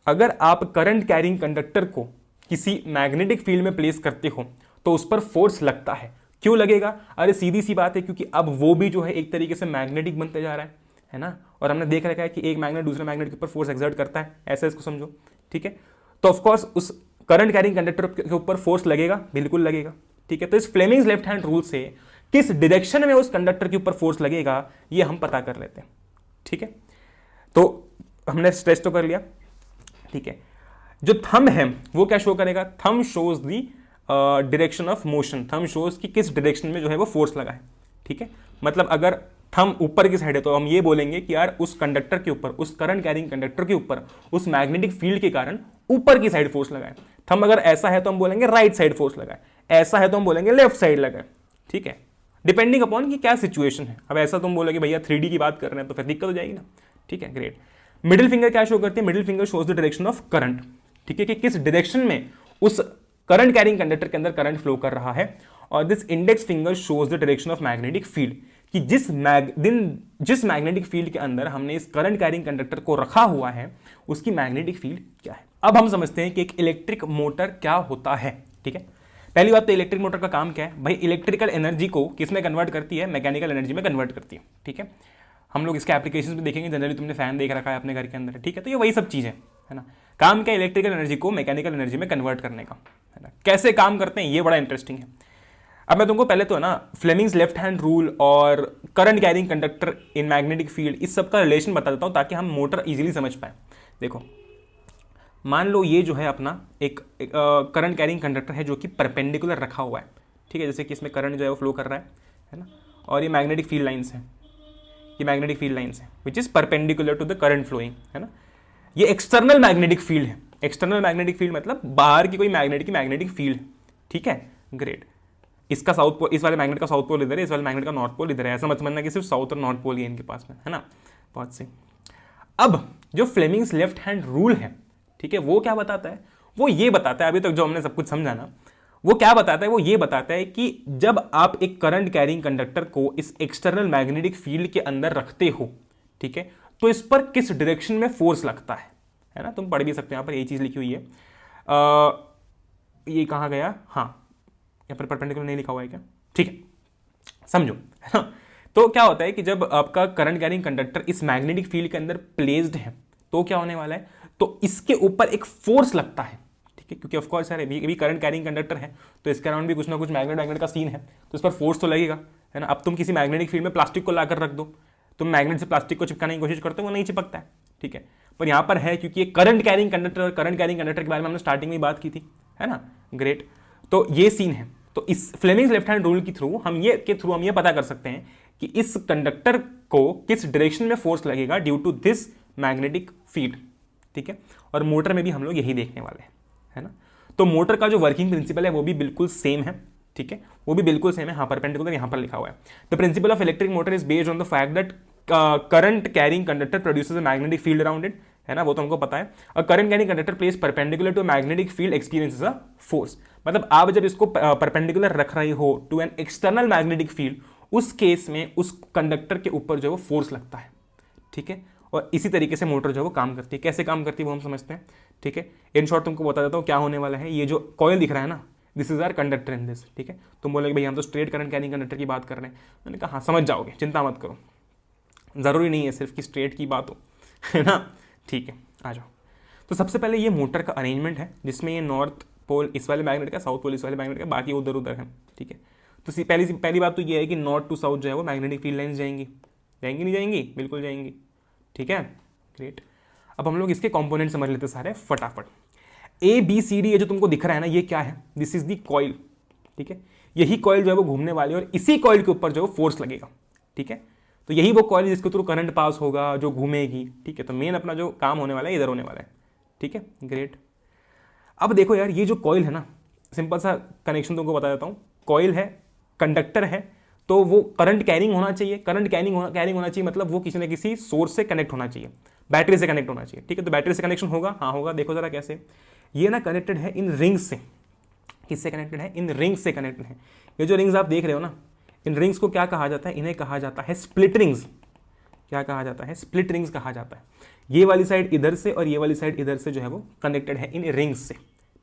अगर आप करंट कैरिंग कंडक्टर को किसी मैग्नेटिक फील्ड में प्लेस करते हो तो उस पर फोर्स लगता है। क्यों लगेगा? अरे सीधी सी बात है, क्योंकि अब वो भी जो है एक तरीके से मैग्नेटिक बनते जा रहा है ना। और हमने देख रखा है कि एक मैग्नेट दूसरे मैग्नेट के ऊपर फोर्स एक्सर्ट करता है, ऐसा इसको समझो, ठीक है। तो ऑफकोर्स उस करंट कैरिंग कंडक्टर के ऊपर फोर्स लगेगा, बिल्कुल लगेगा, ठीक है। तो इस फ्लेमिंग्स लेफ्ट हैंड रूल से किस डायरेक्शन में उस कंडक्टर के ऊपर फोर्स लगेगा ये हम पता कर लेते हैं, ठीक है। तो हमने स्ट्रेच तो कर लिया, ठीक है। जो थंब है वो क्या शो करेगा? Thumb shows the direction of motion, thumb shows कि किस डायरेक्शन में जो है वो फोर्स लगा है, ठीक है। मतलब अगर थंब ऊपर की साइड है तो हम ये बोलेंगे कि यार उस कंडक्टर के ऊपर, उस करंट कैरिंग कंडक्टर के ऊपर उस मैग्नेटिक फील्ड के कारण ऊपर की साइड फोर्स लगा है। थंब अगर ऐसा है तो हम बोलेंगे राइट साइड फोर्स लगा है, ऐसा है तो हम बोलेंगे लेफ्ट साइड लगा है, ठीक है, डिपेंडिंग अपॉन कि क्या सिचुएशन है। अब ऐसा तुम बोलोगे भैया 3D की बात कर रहे हैं तो फिर दिक्कत हो जाएगी ना, ठीक है, ग्रेट। मिडिल फिंगर क्या शो करती है? Middle finger shows the direction of current, ठीक है, कि किस डायरेक्शन में उस करंट कैरिंग कंडक्टर के अंदर करंट फ्लो कर रहा है। और this index finger shows the direction of magnetic field, कि जिस मैग्नेटिक फील्ड के अंदर हमने इस करंट कैरिंग कंडक्टर को रखा हुआ है उसकी मैग्नेटिक फील्ड क्या है। अब हम समझते हैं कि एक इलेक्ट्रिक मोटर क्या होता है, ठीक है। पहली बात तो इलेक्ट्रिक मोटर का काम क्या है भाई? इलेक्ट्रिकल एनर्जी को किस में कन्वर्ट करती है? मैकेनिकल एनर्जी में कन्वर्ट करती है, ठीक है। हम लोग इसके एप्लीकेशंस में देखेंगे, जनरली तुमने फैन देख रखा है अपने घर के अंदर, ठीक है। तो ये वही सब चीज़ है ना। काम क्या? इलेक्ट्रिकल एनर्जी को मैकेनिकल एनर्जी में कन्वर्ट करने का, है ना। कैसे काम करते हैं ये बड़ा इंटरेस्टिंग है। अब मैं तुमको पहले तो है ना फ्लेमिंग्स लेफ्ट हैंड रूल और करंट कैरिंग कंडक्टर इन मैग्नेटिक फील्ड इस सब का रिलेशन बता देता हूँ ताकि हम मोटर इजीली समझ पाए। देखो मान लो ये जो है अपना एक करंट कैरिंग कंडक्टर है जो कि परपेंडिकुलर रखा हुआ है, ठीक है। जैसे कि इसमें करंट जो है वो फ्लो कर रहा है ना, और ये मैग्नेटिक फील्ड लाइंस है, ये मैग्नेटिक फील्ड लाइंस है which is perpendicular to the current flowing, है ना। ये एक्सटर्नल मैग्नेटिक फील्ड है। एक्सटर्नल मैग्नेटिक फील्ड मतलब बाहर की कोई मैग्नेटिक फील्ड, ठीक है, ग्रेट। इसका साउथ पोल, इस वाले मैग्नेट का साउथ पोल इधर है, इस वाले मैग्नेट का नॉर्थ पोल इधर है। ऐसा मत समझना कि सिर्फ साउथ और नॉर्थ पोल ही है इनके पास में, है ना। बहुत सही। अब जो फ्लेमिंग्स लेफ्ट हैंड रूल है, ठीक है, वो क्या बताता है? वो ये बताता है, अभी तक जो हमने सब कुछ समझा ना, वो क्या बताता है? वो ये बताता है कि जब आप एक करंट कैरिंग कंडक्टर को इस एक्सटर्नल मैग्नेटिक फील्ड के अंदर रखते हो, ठीक है, तो इस पर किस डायरेक्शन में फोर्स लगता है ना। तुम पढ़ भी सकते हो, यहाँ पर ये चीज लिखी हुई है। ये कहाँ गया? हाँ, यहाँ पर परपेंडिकुलर नहीं लिखा हुआ है क्या? ठीक है, समझो, है ना। तो क्या होता है कि जब आपका करंट कैरिंग कंडक्टर इस मैग्नेटिक फील्ड के अंदर प्लेस्ड है तो क्या होने वाला है? तो इसके ऊपर एक फोर्स लगता है, ठीक है, क्योंकि ऑफकोर्स यार अभी करंट कैरिंग कंडक्टर है तो इसके अराउंड भी कुछ ना कुछ मैग्नेट का सीन है, तो इस पर फोर्स तो लगेगा, है ना। अब तुम किसी मैग्नेटिक फील्ड में प्लास्टिक को लाकर रख दो, तुम मैग्नेट से प्लास्टिक को चिपकाने की कोशिश करते हो, वो नहीं चिपकता है, ठीक है। पर यहाँ पर है क्योंकि ये करंट कैरिंग कंडक्टर, और करंट कैरिंग कंडक्टर के बारे में हमने स्टार्टिंग में बात की थी, है ना, ग्रेट। तो ये सीन है। तो इस फ्लेमिंग्स लेफ्ट हैंड रूल के थ्रू हम ये पता कर सकते हैं कि इस कंडक्टर को किस डायरेक्शन में फोर्स लगेगा due to this magnetic field, ठीक है। और मोटर में भी हम लोग यही देखने वाले हैं, है ना। तो मोटर का जो वर्किंग प्रिंसिपल है वो भी बिल्कुल सेम है, ठीक है, वो भी बिल्कुल सेम है। हाँ, परपेंडिकुलर यहाँ पर लिखा हुआ है। The principle of electric motor is based on the fact that current carrying conductor produces a magnetic field around it, है ना, वो तो हमको पता है। A current carrying conductor place perpendicular to magnetic field experiences a force. मतलब आप जब इसको परपेंडिकुलर रख रहे हो to an external magnetic field, उस केस में उस कंडक्टर के ऊपर जो है वो फोर्स लगता है, ठीक है। और इसी तरीके से मोटर जो है वो काम करती है। कैसे काम करती है वो हम समझते हैं, ठीक है। इन शॉर्ट तुमको बता देता हूँ क्या होने वाला है। ये जो कॉइल दिख रहा है ना, this is our conductor in this, ठीक है। तुम बोलोगे भाई हम तो स्ट्रेट करंट कैरिंग कंडक्टर की बात कर रहे हैं। मैंने कहा हाँ, समझ जाओगे, चिंता मत करो, जरूरी नहीं है सिर्फ कि स्ट्रेट की बात हो, है ना, ठीक है। आ जाओ, तो सबसे पहले ये मोटर का अरेंजमेंट है जिसमें ये नॉर्थ पोल इस वाले मैग्नेट का, साउथ पोल इस वाले मैग्नेट का, बाकी उधर उधर है, ठीक है। तो पहली बात तो ये है कि नॉर्थ टू साउथ जो है वो मैग्नेटिक फील्ड लाइन्स जाएंगी, जाएंगी नहीं जाएंगी, बिल्कुल जाएंगी, ठीक है, ग्रेट। अब हम लोग इसके कंपोनेंट समझ लेते सारे फटाफट। ए बी सी डी ये जो तुमको दिख रहा है ना, ये क्या है, दिस इज दी कॉइल, ठीक है। यही कॉइल जो है वो घूमने वाली है और इसी कॉइल के ऊपर जो है फोर्स लगेगा, ठीक है। तो यही वो कॉइल जिसके थ्रू करंट पास होगा, जो घूमेगी, ठीक है। तो मेन अपना जो काम होने वाला है इधर होने वाला है, ठीक है, ग्रेट। अब देखो यार, ये जो कॉइल है ना, सिंपल सा कनेक्शन तुमको बता देता हूँ। कॉइल है, कंडक्टर है, तो वो करंट कैरिंग होना चाहिए। करंट कैरिंग होना चाहिए मतलब वो किसी न किसी सोर्स से कनेक्ट होना चाहिए, बैटरी से कनेक्ट होना चाहिए, ठीक है। तो बैटरी से कनेक्शन होगा, हाँ होगा। देखो जरा कैसे, ये ना कनेक्टेड है इन रिंग्स से। किससे कनेक्टेड है? इन रिंग्स से कनेक्टेड है। ये जो रिंग्स आप देख रहे हो ना, इन रिंग्स को क्या कहा जाता है? इन्हें कहा जाता है स्प्लिट रिंग्स। क्या कहा जाता है? स्प्लिट रिंग्स कहा जाता है। ये वाली साइड इधर से और ये वाली साइड इधर से जो है वो कनेक्टेड है इन रिंग्स से,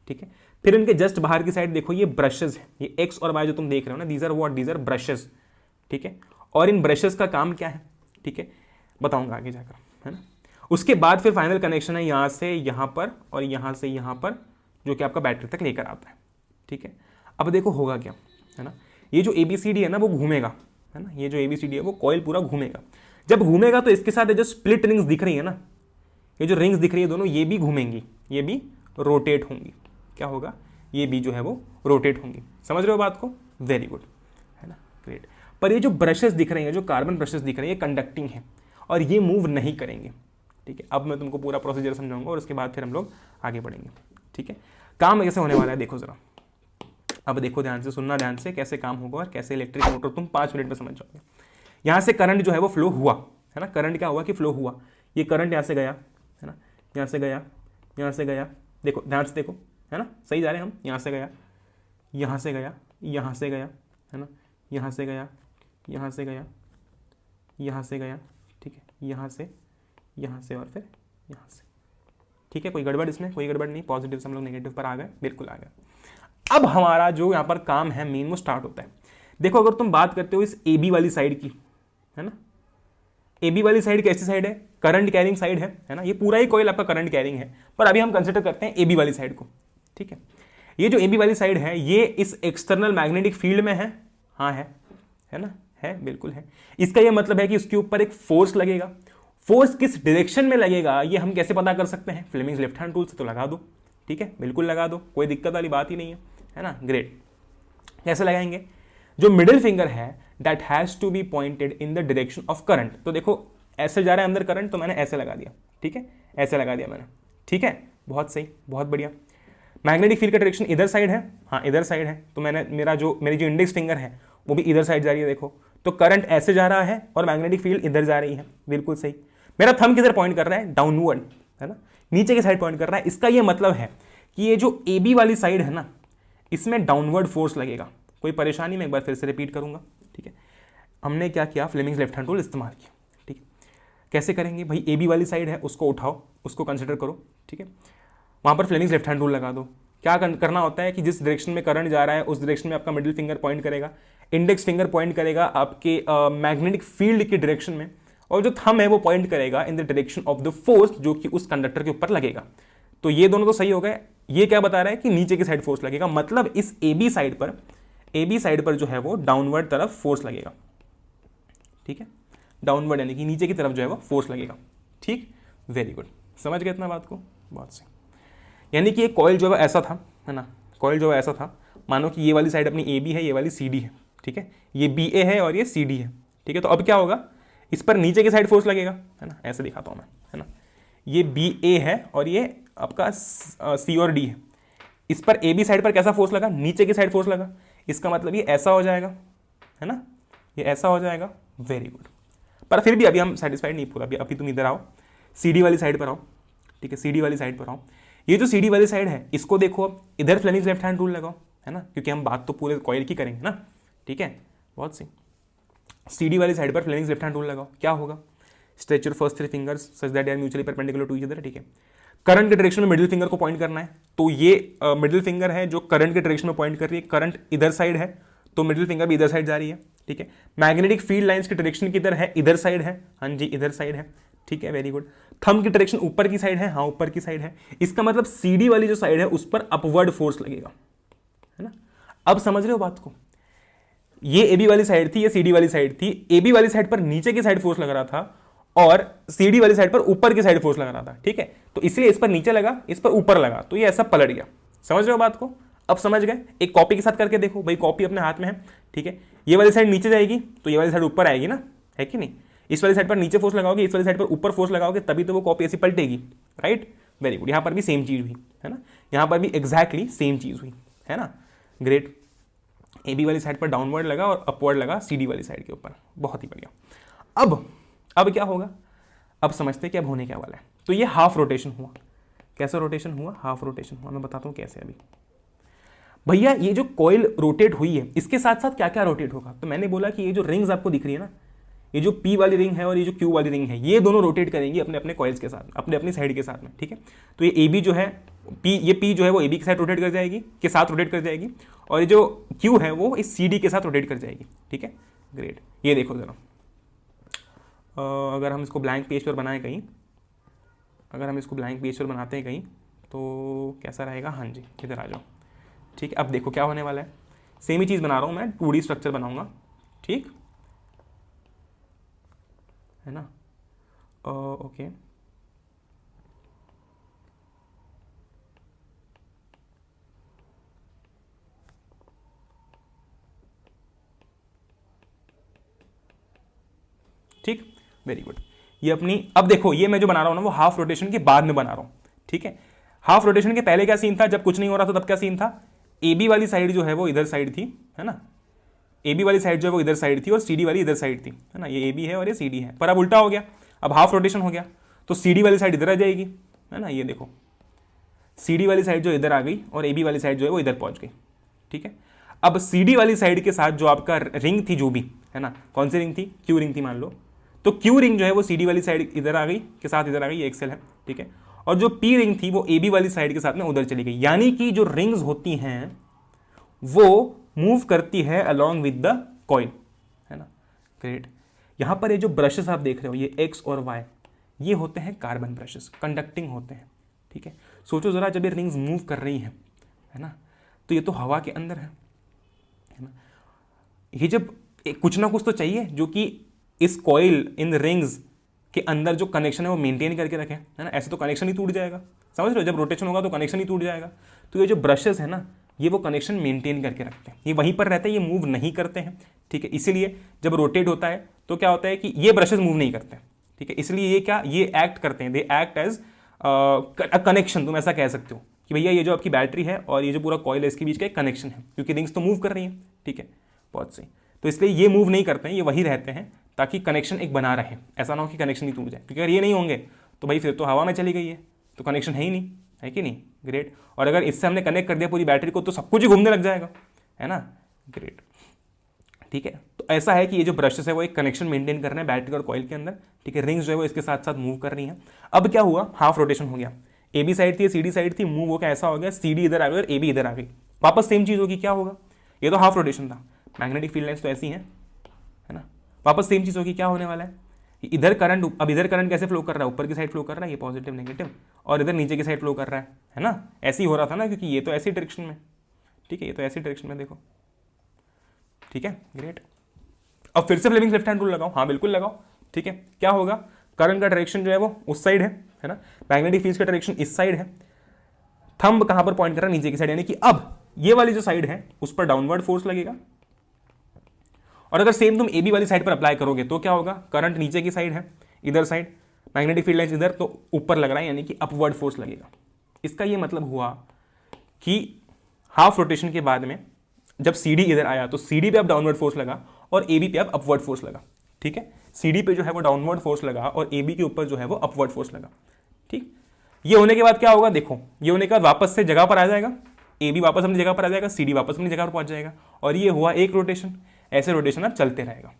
ठीक है। फिर इनके जस्ट बाहर की साइड देखो, ये ब्रशेस है, ये एक्स और वाई जो तुम देख रहे हो ना, these are what, these are brushes, ठीक है। और इन ब्रशेस का काम क्या है, ठीक है, बताऊंगा आगे जाकर, है ना। उसके बाद फिर फाइनल कनेक्शन है यहाँ से यहाँ पर और यहाँ से यहाँ पर, जो कि आपका बैटरी तक लेकर आता है, ठीक है। अब देखो होगा क्या, है ना। ये जो ABCD है ना वो घूमेगा, है ना। ये जो ABCD है वो कॉइल पूरा घूमेगा। जब घूमेगा तो इसके साथ ये जो स्प्लिट रिंग्स दिख रही है ना, ये जो रिंग्स दिख रही है दोनों, ये भी घूमेंगी, ये भी रोटेट होंगी। क्या होगा? ये भी जो है वो रोटेट होंगी। समझ रहे हो बात को? वेरी गुड, है ना, ग्रेट। पर ये जो ब्रशेस दिख रहे हैं, जो कार्बन ब्रशेस दिख रहे हैं, ये कंडक्टिंग है और ये मूव नहीं करेंगे, ठीक है। अब मैं तुमको पूरा प्रोसीजर समझाऊंगा और उसके बाद फिर हम लोग आगे बढ़ेंगे, ठीक है। काम कैसे होने वाला है देखो जरा। अब देखो ध्यान से, सुनना ध्यान से, कैसे काम होगा और कैसे इलेक्ट्रिक मोटर तुम 5 मिनट में समझ जाओगे। यहाँ से करंट जो है वो फ्लो हुआ, है ना। करंट क्या हुआ कि फ्लो हुआ। ये करंट यहाँ से गया, है ना, यहाँ से गया, यहाँ से गया, देखो ध्यान से देखो, है ना, सही जा रहे हैं हम। यहाँ से गया, यहाँ से गया, यहाँ से गया, है ना, यहाँ से गया, यहाँ से गया, यहाँ से गया, ठीक है, यहाँ से और फिर यहाँ से, ठीक है। कोई गड़बड़ इसमें? कोई गड़बड़ नहीं। पॉजिटिव से हम लोग नेगेटिव पर आ गए, बिल्कुल आ गए। अब हमारा जो यहाँ पर काम है मेन, वो स्टार्ट होता है। देखो अगर तुम बात करते हो इस AB वाली साइड की, है ना, AB वाली साइड कैसी साइड है? करंट कैरिंग साइड है ना। ये पूरा ही कॉइल आपका करंट कैरिंग है, पर अभी हम कंसिडर करते हैं AB वाली साइड को, ठीक है। ये जो AB वाली साइड है, ये इस एक्सटर्नल मैग्नेटिक फील्ड में है, हाँ है ना, है, बिल्कुल है। इसका ये मतलब है कि उसके ऊपर एक फोर्स लगेगा। फोर्स किस डायरेक्शन में लगेगा ये हम कैसे पता कर सकते हैं? फ्लेमिंग्स लेफ्ट हैंड रूल से तो लगा दो, ठीक है, बिल्कुल लगा दो, कोई दिक्कत वाली बात ही नहीं है ना, ग्रेट। कैसे लगाएंगे? जो मिडिल फिंगर है that has to be pointed in the direction of current. तो देखो ऐसे जा रहा है अंदर करंट, तो मैंने ऐसे लगा दिया, ठीक है, ऐसे लगा दिया मैंने, ठीक है, बहुत सही, बहुत बढ़िया। मैग्नेटिक फील्ड का डायरेक्शन इधर साइड है, हाँ इधर साइड है, तो मेरी जो इंडेक्स फिंगर है वो भी इधर साइड जा रही है। देखो तो करंट ऐसे जा रहा है और मैग्नेटिक फील्ड इधर जा रही है, बिल्कुल सही। मेरा थंब किधर पॉइंट कर रहा है? डाउनवर्ड, है ना, नीचे की साइड पॉइंट कर रहा है। इसका ये मतलब है कि ये जो AB वाली साइड है ना, इसमें डाउनवर्ड फोर्स लगेगा। कोई परेशानी, मैं एक बार फिर से रिपीट करूंगा, ठीक है। हमने क्या किया? फ्लेमिंग्स लेफ्ट हैंड रूल इस्तेमाल किया, ठीक है। कैसे करेंगे भाई? AB वाली साइड है, उसको उठाओ, उसको कंसिडर करो, ठीक है। वहाँ पर फ्लेमिंग्स लेफ्ट हैंड रूल लगा दो। क्या करना होता है कि जिस डायरेक्शन में करंट जा रहा है उस डायरेक्शन में आपका मिडिल फिंगर पॉइंट करेगा, इंडेक्स फिंगर पॉइंट करेगा आपके मैग्नेटिक फील्ड की डायरेक्शन में, और जो थंब है वो पॉइंट करेगा इन the direction of the force जो कि उस कंडक्टर के ऊपर लगेगा। तो ये दोनों तो सही हो गए। ये क्या बता रहा है कि नीचे की साइड फोर्स लगेगा, मतलब इस AB साइड पर जो है वो डाउनवर्ड तरफ फोर्स लगेगा, ठीक है, डाउनवर्ड यानी कि नीचे की तरफ जो है वो फोर्स लगेगा, ठीक, वेरी गुड। समझ गए इतना बात को? बहुत सही। यानी कि ये कॉइल जो है ऐसा था, है ना, कॉइल जो है ऐसा था, मानो कि ये वाली साइड अपनी AB है, ये वाली CD है, ठीक है, ये BA है और ये CD है, ठीक है। तो अब क्या होगा? इस पर नीचे की साइड फोर्स लगेगा, है ना, ऐसे दिखाता हूं मैं, है ना, ये BA है और ये आपका C और D है। इस पर AB साइड पर कैसा फोर्स लगा? नीचे की साइड फोर्स लगा। इसका मतलब ये ऐसा हो जाएगा, है ना, ये ऐसा हो जाएगा, वेरी गुड। पर फिर भी अभी हम सेटिस्फाइड नहीं पूरा। अभी तुम इधर आओ, CD वाली साइड पर आओ, ठीक है, CD वाली साइड पर आओ। ये जो CD वाली साइड है इसको देखो, अब इधर फ्लेमिंग्स लेफ्ट हैंड रूल लगाओ, है ना, क्योंकि हम बात तो पूरे कॉइल की करेंगे ना, ठीक है, बहुत सही। CD वाली साइड पर फ्लेमिंग्स लेफ्ट हैंड रूल लगाओ। क्या होगा? Stretch your first 3 fingers such that they are mutually perpendicular to each other, ठीक है। करंट के डायरेक्शन में मिडिल फिंगर को पॉइंट करना है, तो ये मिडिल फिंगर है जो करंट के डायरेक्शन में पॉइंट कर रही है। करंट इधर साइड है तो मिडिल फिंगर भी इधर साइड जा रही है, ठीक है। मैग्नेटिक फील्ड लाइंस की डायरेक्शन किधर है? इधर साइड है, हाँ जी, इधर साइड है, ठीक है, वेरी गुड। थंब की डायरेक्शन ऊपर की साइड है, हाँ ऊपर की साइड है, इसका मतलब सीडी वाली जो साइड है उस पर अपवर्ड फोर्स लगेगा, है ना। अब समझ रहे हो बात को, ये एबी वाली साइड थी, ये सीडी वाली साइड थी, एबी वाली साइड पर नीचे की साइड फोर्स लग रहा था और सीडी वाली साइड पर ऊपर की साइड फोर्स लग रहा था, ठीक है। तो इसलिए इस पर नीचे लगा, इस पर ऊपर लगा, तो ये ऐसा पलट गया। समझ रहे हो बात को, अब समझ गए। एक कॉपी के साथ करके देखो भाई, कॉपी अपने हाथ में है, ठीक है, ये वाली साइड नीचे जाएगी तो ये वाली साइड ऊपर आएगी ना, है कि नहीं। इस वाली साइड पर नीचे फोर्स लगाओगे, इस वाली साइड पर ऊपर फोर्स लगाओगे, तभी तो वो कॉपी ऐसी पलटेगी, राइट, वेरी गुड। यहाँ पर भी सेम चीज हुई, है ना, यहाँ पर भी एग्जैक्टली सेम चीज हुई, है ना, ग्रेट। एबी वाली साइड पर डाउनवर्ड लगा और अपवर्ड लगा सीडी वाली साइड के ऊपर, बहुत ही बढ़िया। अब क्या होगा, अब समझते हैं कि अब होने क्या वाला है। तो ये हाफ रोटेशन हुआ, कैसे रोटेशन हुआ, हाफ रोटेशन हुआ, मैं बताता हूँ कैसे। अभी भैया ये जो कॉइल रोटेट हुई है इसके साथ साथ क्या क्या रोटेट होगा, तो मैंने बोला कि ये जो रिंग्स आपको दिख रही है ना, ये जो पी वाली रिंग है और ये जो क्यू वाली रिंग है, ये दोनों रोटेट करेंगी अपने अपने कॉइल्स के साथ, अपने अपनी साइड के साथ में, ठीक है। तो ये ए बी जो है, ये पी जो है वो ए बी के साथ रोटेट कर जाएगी, के साथ रोटेट कर जाएगी, और ये जो क्यू है वो इस सी डी के साथ रोटेट कर जाएगी, ठीक है, ग्रेट। ये देखो जरा, अगर हम इसको ब्लैंक पेज पर बनाएं कहीं, अगर हम इसको ब्लैंक पेज पर बनाते हैं कहीं तो कैसा रहेगा, हाँ जी इधर आ जाओ, ठीक है। अब देखो क्या होने वाला है, सेम ही चीज़ बना रहा हूँ मैं, 2D स्ट्रक्चर बनाऊंगा, ठीक है ना, ओके। ठीक, वेरी गुड। ये अपनी, अब देखो ये मैं जो बना रहा हूँ ना वो हाफ रोटेशन के बाद में बना रहा हूँ, ठीक है। हाफ रोटेशन के पहले क्या सीन था, जब कुछ नहीं हो रहा था तब क्या सीन था, ए बी वाली साइड जो है वो इधर साइड थी, है ना, ए बी वाली साइड जो है वो इधर साइड थी और सी डी वाली इधर साइड थी, है ना, ये ए बी है और ये सी डी है। पर अब उल्टा हो गया, अब हाफ रोटेशन हो गया, तो सी डी वाली साइड इधर आ जाएगी, है ना, ये देखो सी डी वाली साइड जो इधर आ गई और ए बी वाली साइड जो है वो इधर पहुंच गई, ठीक है। अब सी डी वाली साइड के साथ जो आपका रिंग थी जो भी, है ना, कौन सी रिंग थी, क्यू रिंग थी मान लो, तो क्यू रिंग जो है वो सी डी वाली साइड इधर आ गई के साथ इधर आ गई, ये एक्सेल है, ठीक है। और जो पी रिंग थी वो ए बी वाली साइड के साथ में उधर चली गई, यानी कि जो रिंग्स होती हैं वो मूव करती है अलॉन्ग विद द कॉइल, है ना, ग्रेट। यहां पर ये जो ब्रशेस आप देख रहे हो, ये एक्स और वाई, ये होते हैं कार्बन ब्रशेस, कंडक्टिंग होते हैं, ठीक है। सोचो जरा, जब ये रिंग्स मूव कर रही हैं, है ना, तो ये तो हवा के अंदर है ना, ये जब कुछ ना कुछ तो चाहिए जो कि इस कॉइल, इन रिंग्स के अंदर जो कनेक्शन है वो मेंटेन करके रखे, है ना, ऐसे तो कनेक्शन ही टूट जाएगा, समझ रहे हो, जब रोटेशन होगा तो कनेक्शन ही टूट जाएगा। तो ये जो ब्रशेस है ना, ये वो कनेक्शन मेंटेन करके रखते हैं, ये वहीं पर रहते हैं, ये मूव नहीं करते हैं, ठीक है। इसीलिए जब रोटेट होता है तो क्या होता है कि ये ब्रशेस मूव नहीं करते, ठीक है, इसलिए ये क्या, ये एक्ट करते हैं, दे एक्ट एज कनेक्शन, तुम ऐसा कह सकते हो कि भैया ये जो आपकी बैटरी है और ये जो पूरा कॉइल है इसके बीच का एक कनेक्शन है, क्योंकि रिंग्स तो मूव कर रही हैं, ठीक है, बहुत सही। तो इसलिए ये मूव नहीं करते हैं, ये वही रहते हैं ताकि कनेक्शन एक बना रहे, ऐसा ना हो कि कनेक्शन ही टूट जाए, क्योंकि अगर ये नहीं होंगे तो भाई फिर तो हवा में चली गई है, तो कनेक्शन है ही नहीं, है कि नहीं, ग्रेट। और अगर इससे हमने कनेक्ट कर दिया पूरी बैटरी को तो सब कुछ ही घूमने लग जाएगा, है ना, ग्रेट, ठीक है। तो ऐसा है कि ये जो ब्रशेस है वो एक कनेक्शन मेंटेन कर रहे हैं बैटरी और कॉइल के अंदर, ठीक है, रिंग्स जो है वो इसके साथ साथ मूव कर रही हैं। अब क्या हुआ, हाफ रोटेशन हो गया, ए बी साइड थी, सी डी साइड थी, मूव हो गया, ऐसा हो गया, सी डी इधर आ गई और ए बी इधर आ गई, वापस सेम चीज़ होगी, क्या होगा, ये तो हाफ रोटेशन था, मैग्नेटिक फील्ड लाइन्स तो ऐसी हैं, है ना, वापस सेम चीज़ होगी, क्या होने वाला है, इधर करंट, अब इधर करंट कैसे फ्लो कर रहा है, ऊपर की साइड फ्लो कर रहा है, ये पॉजिटिव नेगेटिव, और इधर नीचे की साइड फ्लो कर रहा है ना, ऐसे ही हो रहा था ना, क्योंकि ये तो ऐसी डायरेक्शन में, ठीक है, ये तो ऐसी डायरेक्शन में देखो, ठीक है, ग्रेट। अब फिर से फ्लेमिंग लेफ्ट हैंड रूल लगाओ, हाँ बिल्कुल लगाओ, ठीक है। क्या होगा, करंट का डायरेक्शन जो है वो उस साइड है ना, मैग्नेटिक फील्ड का डायरेक्शन इस साइड है, थंब कहां पर पॉइंट कर रहा है, नीचे की साइड, यानी कि अब ये वाली जो साइड है उस पर डाउनवर्ड फोर्स लगेगा, और अगर सेम तुम ए बी वाली साइड पर अप्लाई करोगे तो क्या होगा, करंट नीचे की साइड है, इधर साइड मैग्नेटिक फील्ड लाइन्स इधर, तो ऊपर लग रहा है, यानी कि अपवर्ड फोर्स लगेगा। इसका ये मतलब हुआ कि हाफ रोटेशन के बाद में जब सी डी इधर आया तो सी डी पे अब डाउनवर्ड फोर्स लगा और ए बी पे अब अपवर्ड फोर्स लगा, ठीक है, सी डी पे जो है वो डाउनवर्ड फोर्स लगा और ए बी के ऊपर जो है वो अपवर्ड फोर्स लगा, ठीक। ये होने के बाद क्या होगा, देखो ये होने के बाद वापस से जगह पर आ जाएगा, ए बी वापस अपनी जगह पर आ जाएगा, सी डी वापस अपनी जगह पर पहुंच जाएगा, और ये हुआ एक रोटेशन। ऐसे रोटेशन अब चलते रहेगा,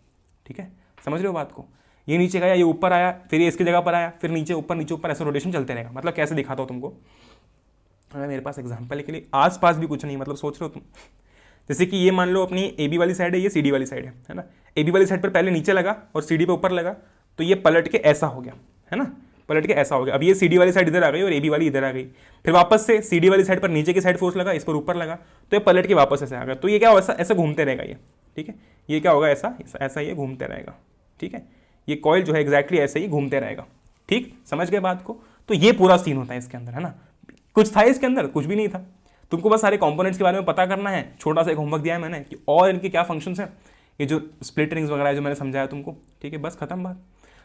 ठीक है, समझ रहे हो बात को, ये नीचे गया, ये ऊपर आया, फिर ये इसकी जगह पर आया, फिर नीचे ऊपर, ऐसे रोटेशन चलते रहेगा। मतलब कैसे दिखाता हूँ तुमको, अगर मेरे पास एग्जाम्पल के लिए आसपास भी कुछ नहीं, मतलब सोच रहे हो तुम, जैसे कि ये मान लो अपनी ए बी वाली साइड है, ये सी डी वाली साइड है ना, ए बी वाली साइड पर पहले नीचे लगा और सी डी पे ऊपर लगा, तो ये पलट के ऐसा हो गया, है ना, पलट के ऐसा हो गया। अब ये CD वाली साइड इधर आ गई और AB वाली इधर आ गई, फिर वापस से CD वाली साइड पर नीचे की साइड फोर्स लगा, इस पर ऊपर लगा, तो ये पलट के वापस ऐसे आ गया। तो ये क्या होगा, ऐसा घूमते रहेगा ये, ठीक है, ये क्या होगा, ऐसा ऐसा ये घूमते रहेगा, ठीक है, ये कॉइल जो है एग्जैक्टली ऐसे ही घूमते रहेगा। ठीक, समझ गए बात को। तो ये पूरा सीन होता है इसके अंदर, है ना। कुछ था इसके अंदर, कुछ भी नहीं था, तुमको बस सारे कंपोनेंट्स के बारे में पता करना है। छोटा सा एक होमवर्क दिया है मैंने कि और इनके क्या फंक्शंस हैं, ये जो स्प्लिट रिंग्स वगैरह जो मैंने समझाया तुमको, ठीक है, बस खत्म बात।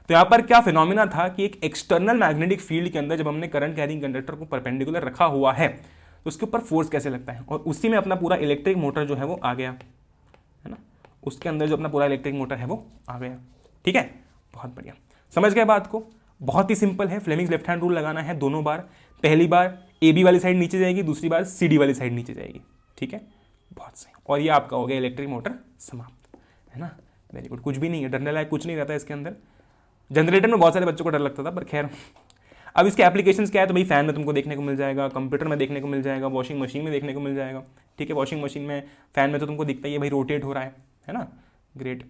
तो यहाँ पर क्या फिनोमिना था कि एक एक्सटर्नल मैग्नेटिक फील्ड के अंदर जब हमने करंट कैरिंग कंडक्टर को परपेंडिकुलर रखा हुआ है तो उसके ऊपर फोर्स कैसे लगता है, और उसी में अपना पूरा इलेक्ट्रिक मोटर जो है वो आ गया, है ना, उसके अंदर जो अपना पूरा इलेक्ट्रिक मोटर है वो आ गया। ठीक है, बहुत बढ़िया, समझ गए बात को। बहुत ही सिंपल है, फ्लेमिंग्स लेफ्ट हैंड रूल लगाना है दोनों बार। पहली बार AB वाली साइड नीचे जाएगी, दूसरी बार CD वाली साइड नीचे जाएगी, ठीक है, बहुत सही। और ये आपका हो गया इलेक्ट्रिक मोटर समाप्त, है ना, वेरी गुड। कुछ भी नहीं है, डरने लायक कुछ नहीं रहता है इसके अंदर। जनरेटर में बहुत सारे बच्चों को डर लगता था, पर खैर अब इसके एप्लीकेशंस क्या है, तो भाई फैन में तुमको देखने को मिल जाएगा, कंप्यूटर में देखने को मिल जाएगा, वॉशिंग मशीन में देखने को मिल जाएगा, ठीक है, वॉशिंग मशीन में, फैन में तो तुमको दिखता ही है भाई, रोटेट हो रहा है ना, ग्रेट।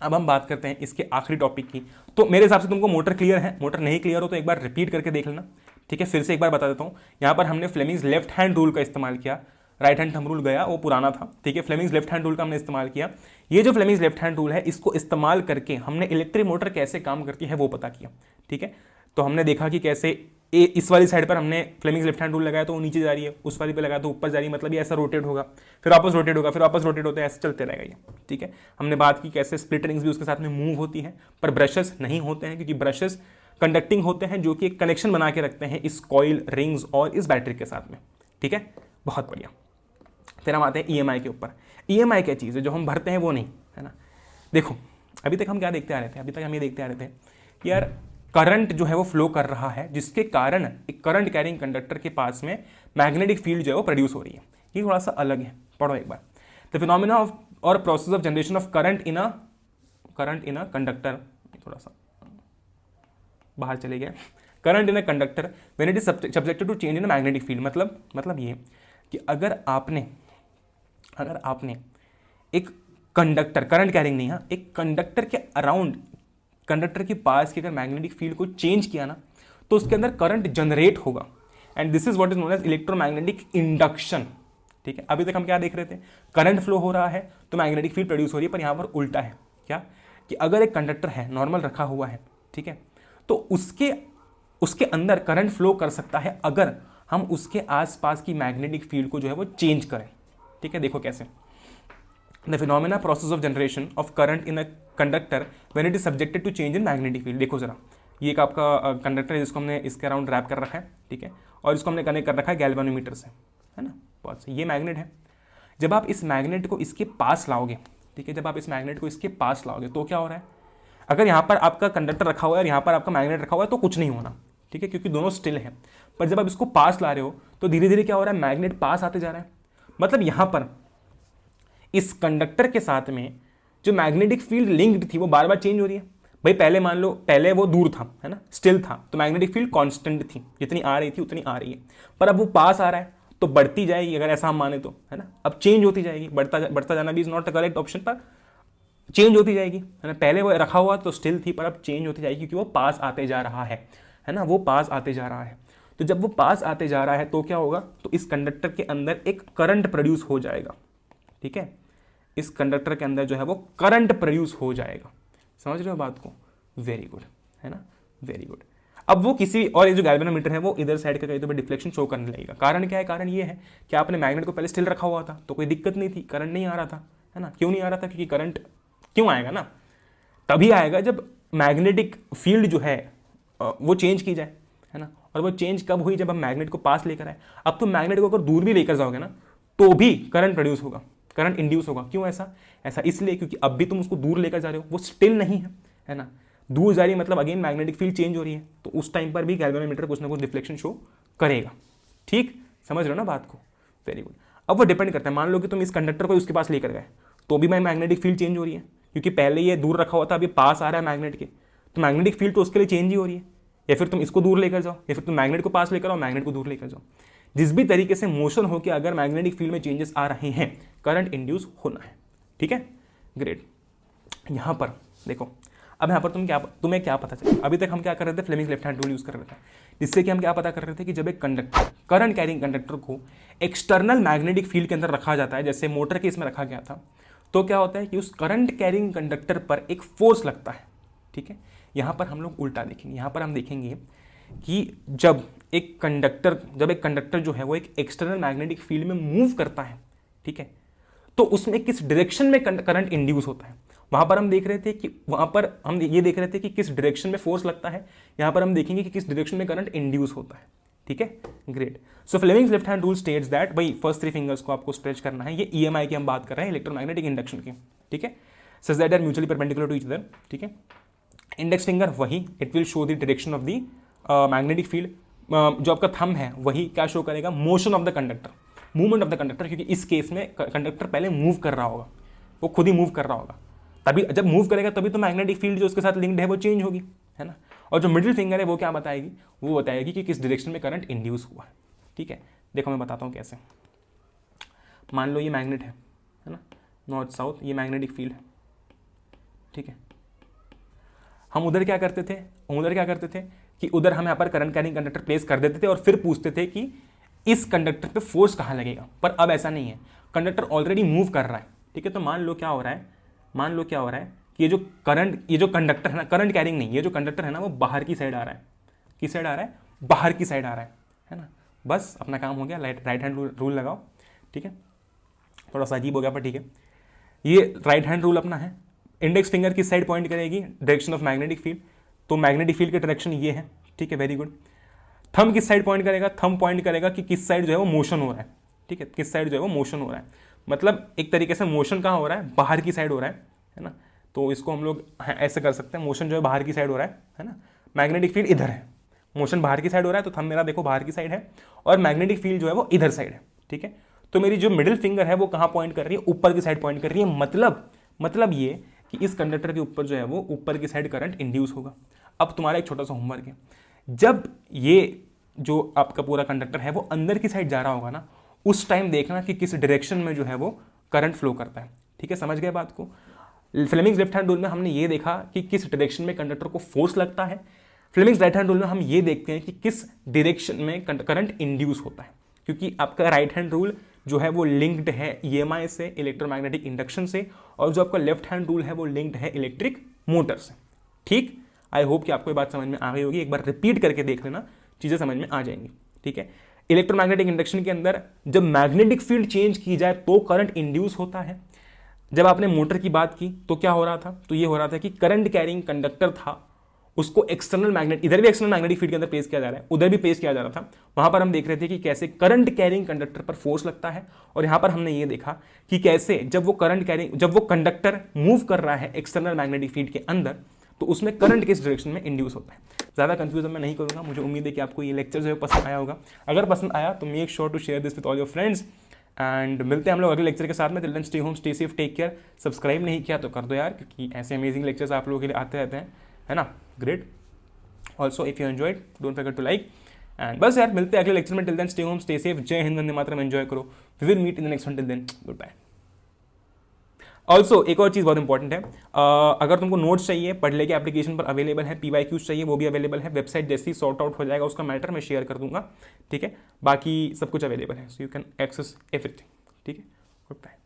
अब हम बात करते हैं इसके आखिरी टॉपिक की। तो मेरे हिसाब से तुमको मोटर क्लियर है, मोटर नहीं क्लियर हो तो एक बार रिपीट करके देख लेना, ठीक है। फिर से एक बार बता देता हूँ, यहाँ पर हमने फ्लेमिंग्स लेफ्ट हैंड रूल का इस्तेमाल किया, राइट हैंड थंब रूल गया, वो पुराना था, ठीक है। फ्लेमिंग्स लेफ्ट हैंड रूल का हमने इस्तेमाल किया। ये जो फ्लेमिंग्स लेफ्ट हैंड रूल है, इसको इस्तेमाल करके हमने इलेक्ट्रिक मोटर कैसे काम करती है वो पता किया, ठीक है। तो हमने देखा कि कैसे इस वाली साइड पर हमने फ्लेमिंग्स लेफ्ट हैंड रूल लगाया तो वो नीचे जा रही है, उस वाली पे लगाया तो ऊपर जा रही है, मतलब ये ऐसा रोटेट होगा, फिर वापस रोटेट होगा, फिर वापस रोटेट होता है, ऐसे चलते रहेगा ये, ठीक है। हमने बात की कैसे स्प्लिट रिंग्स भी उसके साथ में मूव होती है, पर ब्रशेस नहीं होते हैं, क्योंकि ब्रशेस कंडक्टिंग होते हैं, जो कि एक कनेक्शन बना के रखते हैं इस कॉइल, रिंग्स और इस बैटरी के साथ में, ठीक है, बहुत बढ़िया। फिर हम आते हैं EMI के ऊपर। EMI क्या चीज़ है, जो हम भरते हैं वो नहीं, है ना। देखो अभी तक हम क्या देखते आ रहे थे, अभी तक हम ये देखते आ रहे थे कि यार करंट जो है वो फ्लो कर रहा है, जिसके कारण एक करंट कैरिंग कंडक्टर के पास में मैग्नेटिक फील्ड जो है वो प्रोड्यूस हो रही है। ये थोड़ा सा अलग है, पढ़ो एक बार। द फिनोमिना ऑफ और process of generation of current in a conductor, थोड़ा सा बाहर चले गए, current in a conductor when it is subjected to change in a magnetic field. मतलब ये कि अगर आपने एक कंडक्टर, करंट कैरिंग नहीं, हाँ, एक कंडक्टर के अराउंड, कंडक्टर के पास की अगर मैग्नेटिक फील्ड को चेंज किया ना, तो उसके अंदर करंट जनरेट होगा, and this is what is known as electromagnetic induction, ठीक है। अभी तक हम क्या देख रहे थे, करंट फ्लो हो रहा है तो मैग्नेटिक फील्ड प्रोड्यूस हो रही है, पर यहाँ पर उल्टा है, क्या कि अगर एक कंडक्टर है, नॉर्मल रखा हुआ है, ठीक है, तो उसके अंदर करंट फ्लो कर सकता है अगर हम उसके आसपास की मैग्नेटिक फील्ड को जो है वो चेंज करें, ठीक है। देखो कैसे, the phenomena process of generation of current in a conductor when it is subjected to change in magnetic field. देखो जरा, ये एक आपका कंडक्टर है जिसको हमने इसके अराउंड रैप कर रखा है, ठीक है, और इसको हमने कनेक्ट कर रखा है गैल्वेनोमीटर से, है ना, बहुत सही। ये मैग्नेट है, जब आप इस मैग्नेट को इसके पास लाओगे, ठीक है, जब आप इस मैग्नेट को इसके पास लाओगे तो क्या हो रहा है, अगर यहाँ पर आपका कंडक्टर रखा हुआ है और यहाँ पर आपका मैग्नेट रखा हुआ है तो कुछ नहीं होना, ठीक है, क्योंकि दोनों स्टिल हैं। पर जब आप इसको पास ला रहे हो तो धीरे धीरे क्या हो रहा है, मैग्नेट पास आते जा रहा है, मतलब यहाँ पर इस कंडक्टर के साथ में जो मैग्नेटिक फील्ड लिंक्ड थी वो बार बार चेंज हो रही है। भाई पहले मान लो, पहले वो दूर था, है ना, स्टिल था, तो मैग्नेटिक फील्ड कांस्टेंट थी, जितनी आ रही थी उतनी आ रही है, पर अब वो पास आ रहा है तो बढ़ती जाएगी, अगर ऐसा हम माने तो, है ना, अब चेंज होती जाएगी, बढ़ता जाना भी is not the correct option, पर चेंज होती जाएगी, है ना। पहले वो रखा हुआ तो स्टिल थी, पर अब चेंज होती जाएगी क्योंकि वो पास आते जा रहा है ना, वो पास आते जा रहा है। तो जब वो पास आते जा रहा है तो क्या होगा, तो इस कंडक्टर के अंदर एक करंट प्रोड्यूस हो जाएगा, ठीक है, इस कंडक्टर के अंदर जो है वो करंट प्रोड्यूस हो जाएगा। समझ रहे हो बात को, वेरी गुड, है ना, वेरी गुड। अब वो किसी और, ये जो गैल्वेनोमीटर है वो इधर साइड का कहीं तो डिफ्लेक्शन शो करने लगेगा। कारण क्या है, कारण ये है कि आपने मैग्नेट को पहले स्टिल रखा हुआ था तो कोई दिक्कत नहीं थी, करंट नहीं आ रहा था, है ना। क्यों नहीं आ रहा था, क्योंकि करंट क्यों आएगा ना, तभी आएगा जब मैग्नेटिक फील्ड जो है वो चेंज की जाए, है ना। और वो चेंज कब हुई, जब हम मैग्नेट को पास लेकर आए। अब तो मैग्नेट को अगर दूर भी लेकर जाओगे ना तो भी करंट प्रोड्यूस होगा, करंट इंड्यूस होगा। क्यों ऐसा इसलिए क्योंकि अब भी तुम उसको दूर लेकर जा रहे हो, वो स्टिल नहीं है ना, दूर जा रही है, मतलब अगेन मैग्नेटिक फील्ड चेंज हो रही है, तो उस टाइम पर भी गैल्वेनोमीटर कुछ ना कुछ डिफ्लेक्शन शो करेगा। ठीक, समझ रहे हो ना बात को, वेरी गुड। अब वो डिपेंड करता है, मान लो कि तुम इस कंडक्टर को उसके पास लेकर गए तो भी मैग्नेटिक फील्ड चेंज हो रही है, क्योंकि पहले ये दूर रखा हुआ था, अभी पास आ रहा है मैग्नेट के, तो मैग्नेटिक फील्ड तो उसके लिए चेंज ही हो रही है। या फिर तुम इसको दूर लेकर जाओ, या फिर तुम मैग्नेट को पास लेकर आओ, मैग्नेट को दूर लेकर जाओ। जिस भी तरीके से मोशन हो के अगर मैग्नेटिक फील्ड में चेंजेस आ रहे हैं, करंट इंड्यूस होना है, ठीक है, ग्रेट। यहां पर देखो, अब यहाँ पर तुम्हें क्या पता चला, अभी तक हम क्या कर रहे थे, Fleming left hand rule use कर रहे थे, जिससे कि हम क्या पता कर रहे थे कि जब एक कंडक्टर, करंट कैरिंग कंडक्टर को एक्सटर्नल मैग्नेटिक फील्ड के अंदर रखा जाता है, जैसे मोटर के इसमें रखा गया था, तो क्या होता है कि उस करंट कैरिंग कंडक्टर पर एक फोर्स लगता है। ठीक है, यहाँ पर हम लोग उल्टा देखेंगे, यहाँ पर हम देखेंगे कि जब एक कंडक्टर जो है वो एक एक्सटर्नल मैग्नेटिक फील्ड में मूव करता है, ठीक है, तो उसमें किस डायरेक्शन में करंट इंड्यूस होता है। वहां पर हम देख रहे थे कि किस डायरेक्शन में फोर्स लगता है, यहां पर हम देखेंगे कि किस डायरेक्शन में करंट इंड्यूस होता है। ठीक है, great. So Fleming's left hand rule states that, भाई फर्स्ट 3 फिंगर्स को आपको स्ट्रेच करना है, ये EMI की हम बात कर रहे हैं, इलेक्ट्रोमैग्नेटिक इंडक्शन की। ठीक है, such that are mutually perpendicular to each other. ठीक है, इंडेक्स फिंगर वही, it will show the direction of the magnetic field. जो आपका थंब है वही क्या शो करेगा, motion of the conductor, movement of the conductor, क्योंकि इस केस में कंडक्टर पहले मूव कर रहा होगा, वो खुद ही मूव कर रहा होगा, तभी जब मूव करेगा तभी तो मैग्नेटिक फील्ड जो उसके साथ लिंक्ड है वो चेंज होगी, है ना। और जो मिडिल फिंगर है वो क्या बताएगी, वो बताएगी कि किस डायरेक्शन में करंट इंड्यूस हुआ है। ठीक है, देखो मैं बताता हूँ कैसे। मान लो ये मैग्नेट है ना, नॉर्थ साउथ, ये मैग्नेटिक फील्ड है। ठीक है, हम उधर क्या करते थे कि उधर हम यहाँ पर करंट कैरिंग कंडक्टर प्लेस कर देते थे और फिर पूछते थे कि इस कंडक्टर पे फोर्स कहाँ लगेगा। पर अब ऐसा नहीं है, कंडक्टर ऑलरेडी मूव कर रहा है। ठीक है, तो मान लो क्या हो रहा है कि ये जो कंडक्टर है ना, करंट कैरिंग नहीं, ये जो कंडक्टर है ना वो बाहर की साइड आ रहा है। किस साइड आ रहा है, बाहर की साइड आ रहा है ना। बस अपना काम हो गया, राइट हैंड रूल लगाओ। ठीक है, थोड़ा सा अजीब हो गया पर ठीक है, ये राइट हैंड रूल अपना है। इंडेक्स फिंगर किस साइड पॉइंट करेगी, डायरेक्शन ऑफ मैग्नेटिक फील्ड, तो मैग्नेटिक फील्ड की डायरेक्शन ये है। ठीक है, वेरी गुड। थंब किस साइड पॉइंट करेगा, थंब पॉइंट करेगा कि किस साइड जो है वो मोशन हो रहा है। ठीक है, किस साइड जो है वो मोशन हो रहा है, मतलब एक तरीके से मोशन कहाँ हो रहा है, बाहर की साइड हो रहा है ना। तो इसको हम लोग ऐसे कर सकते हैं, मोशन जो है बाहर की साइड हो रहा है ना। मैग्नेटिक फील्ड इधर है, मोशन बाहर की साइड हो रहा है, तो थंब मेरा देखो बाहर की साइड है और मैग्नेटिक फील्ड जो है वो इधर साइड है। ठीक है, तो मेरी जो मिडिल फिंगर है वो कहाँ पॉइंट कर रही है, ऊपर की साइड पॉइंट कर रही है। मतलब ये कि इस कंडक्टर के ऊपर जो है वो ऊपर की साइड करंट इंड्यूस होगा। अब तुम्हारा एक छोटा सा होमवर्क है, जब ये जो आपका पूरा कंडक्टर है वो अंदर की साइड जा रहा होगा ना, उस टाइम देखना कि किस डायरेक्शन में जो है वो करंट फ्लो करता है। ठीक है, समझ गए बात को। फ्लेमिंग्स लेफ्ट हैंड रूल में हमने ये देखा कि किस डायरेक्शन में कंडक्टर को फोर्स लगता है। फ्लेमिंग्स राइट हैंड रूल में हम ये देखते हैं कि किस डायरेक्शन में करंट इंड्यूस होता है, क्योंकि आपका राइट हैंड रूल जो है वो लिंक्ड है EMI से, इलेक्ट्रोमैग्नेटिक इंडक्शन से, और जो आपका लेफ्ट हैंड रूल है वो लिंक्ड है इलेक्ट्रिक मोटर से। ठीक, आई होप कि आपको ये बात समझ में आ गई होगी। एक बार रिपीट करके देख लेना, चीज़ें समझ में आ जाएंगी। ठीक है, इलेक्ट्रोमैग्नेटिक इंडक्शन के अंदर जब मैग्नेटिक फील्ड चेंज की जाए तो करंट इंड्यूस होता है। जब आपने मोटर की बात की तो क्या हो रहा था, तो ये हो रहा था कि करंट कैरिंग कंडक्टर था, उसको एक्सटर्नल मैग्नेट, इधर भी एक्सटर्नल मैग्नेटिक फील्ड के अंदर प्लेस किया जा रहा है, उधर भी प्लेस किया जा रहा था। वहां पर हम देख रहे थे कि कैसे करंट कैरिंग कंडक्टर पर फोर्स लगता है, और यहां पर हमने ये देखा कि कैसे जब वो कंडक्टर मूव कर रहा है एक्सटर्नल मैग्नेटिक फील्ड के अंदर, तो उसमें करंट किस डायरेक्शन में इंड्यूस होता है। ज़्यादा कंफ्यूजन मैं नहीं करूँगा, मुझे उम्मीद है कि आपको ये लेक्चर जो है पसंद आया होगा। अगर पसंद आया तो make sure to share this with all your friends, and मिलते हैं हम लोग अगले लेक्चर के साथ में। Till then stay home, stay safe, take care. Subscribe नहीं किया तो कर दो यार, क्योंकि ऐसे अमेजिंग लेक्चर्स आप लोगों के लिए आते रहते हैं, है ना। Great. Also if you enjoyed, don't forget to like, and बस यार मिलते हैं अगले लेक्चर में। Till then stay home, stay safe, जय हिंद, वंदे मातरम, एंजॉय करो। We will meet in the next one, till then good bye. Also एक और चीज़ बहुत इंपॉर्टेंट है, अगर तुमको नोट्स चाहिए पढ़ले के एप्लीकेशन पर अवेलेबल है, PYQs चाहिए वो भी अवेलेबल है। वेबसाइट जैसे ही सॉर्ट आउट हो जाएगा उसका मैटर मैं शेयर कर दूंगा। ठीक है, बाकी सब कुछ अवेलेबल है, so you can access everything. ठीक है, गुड बाय।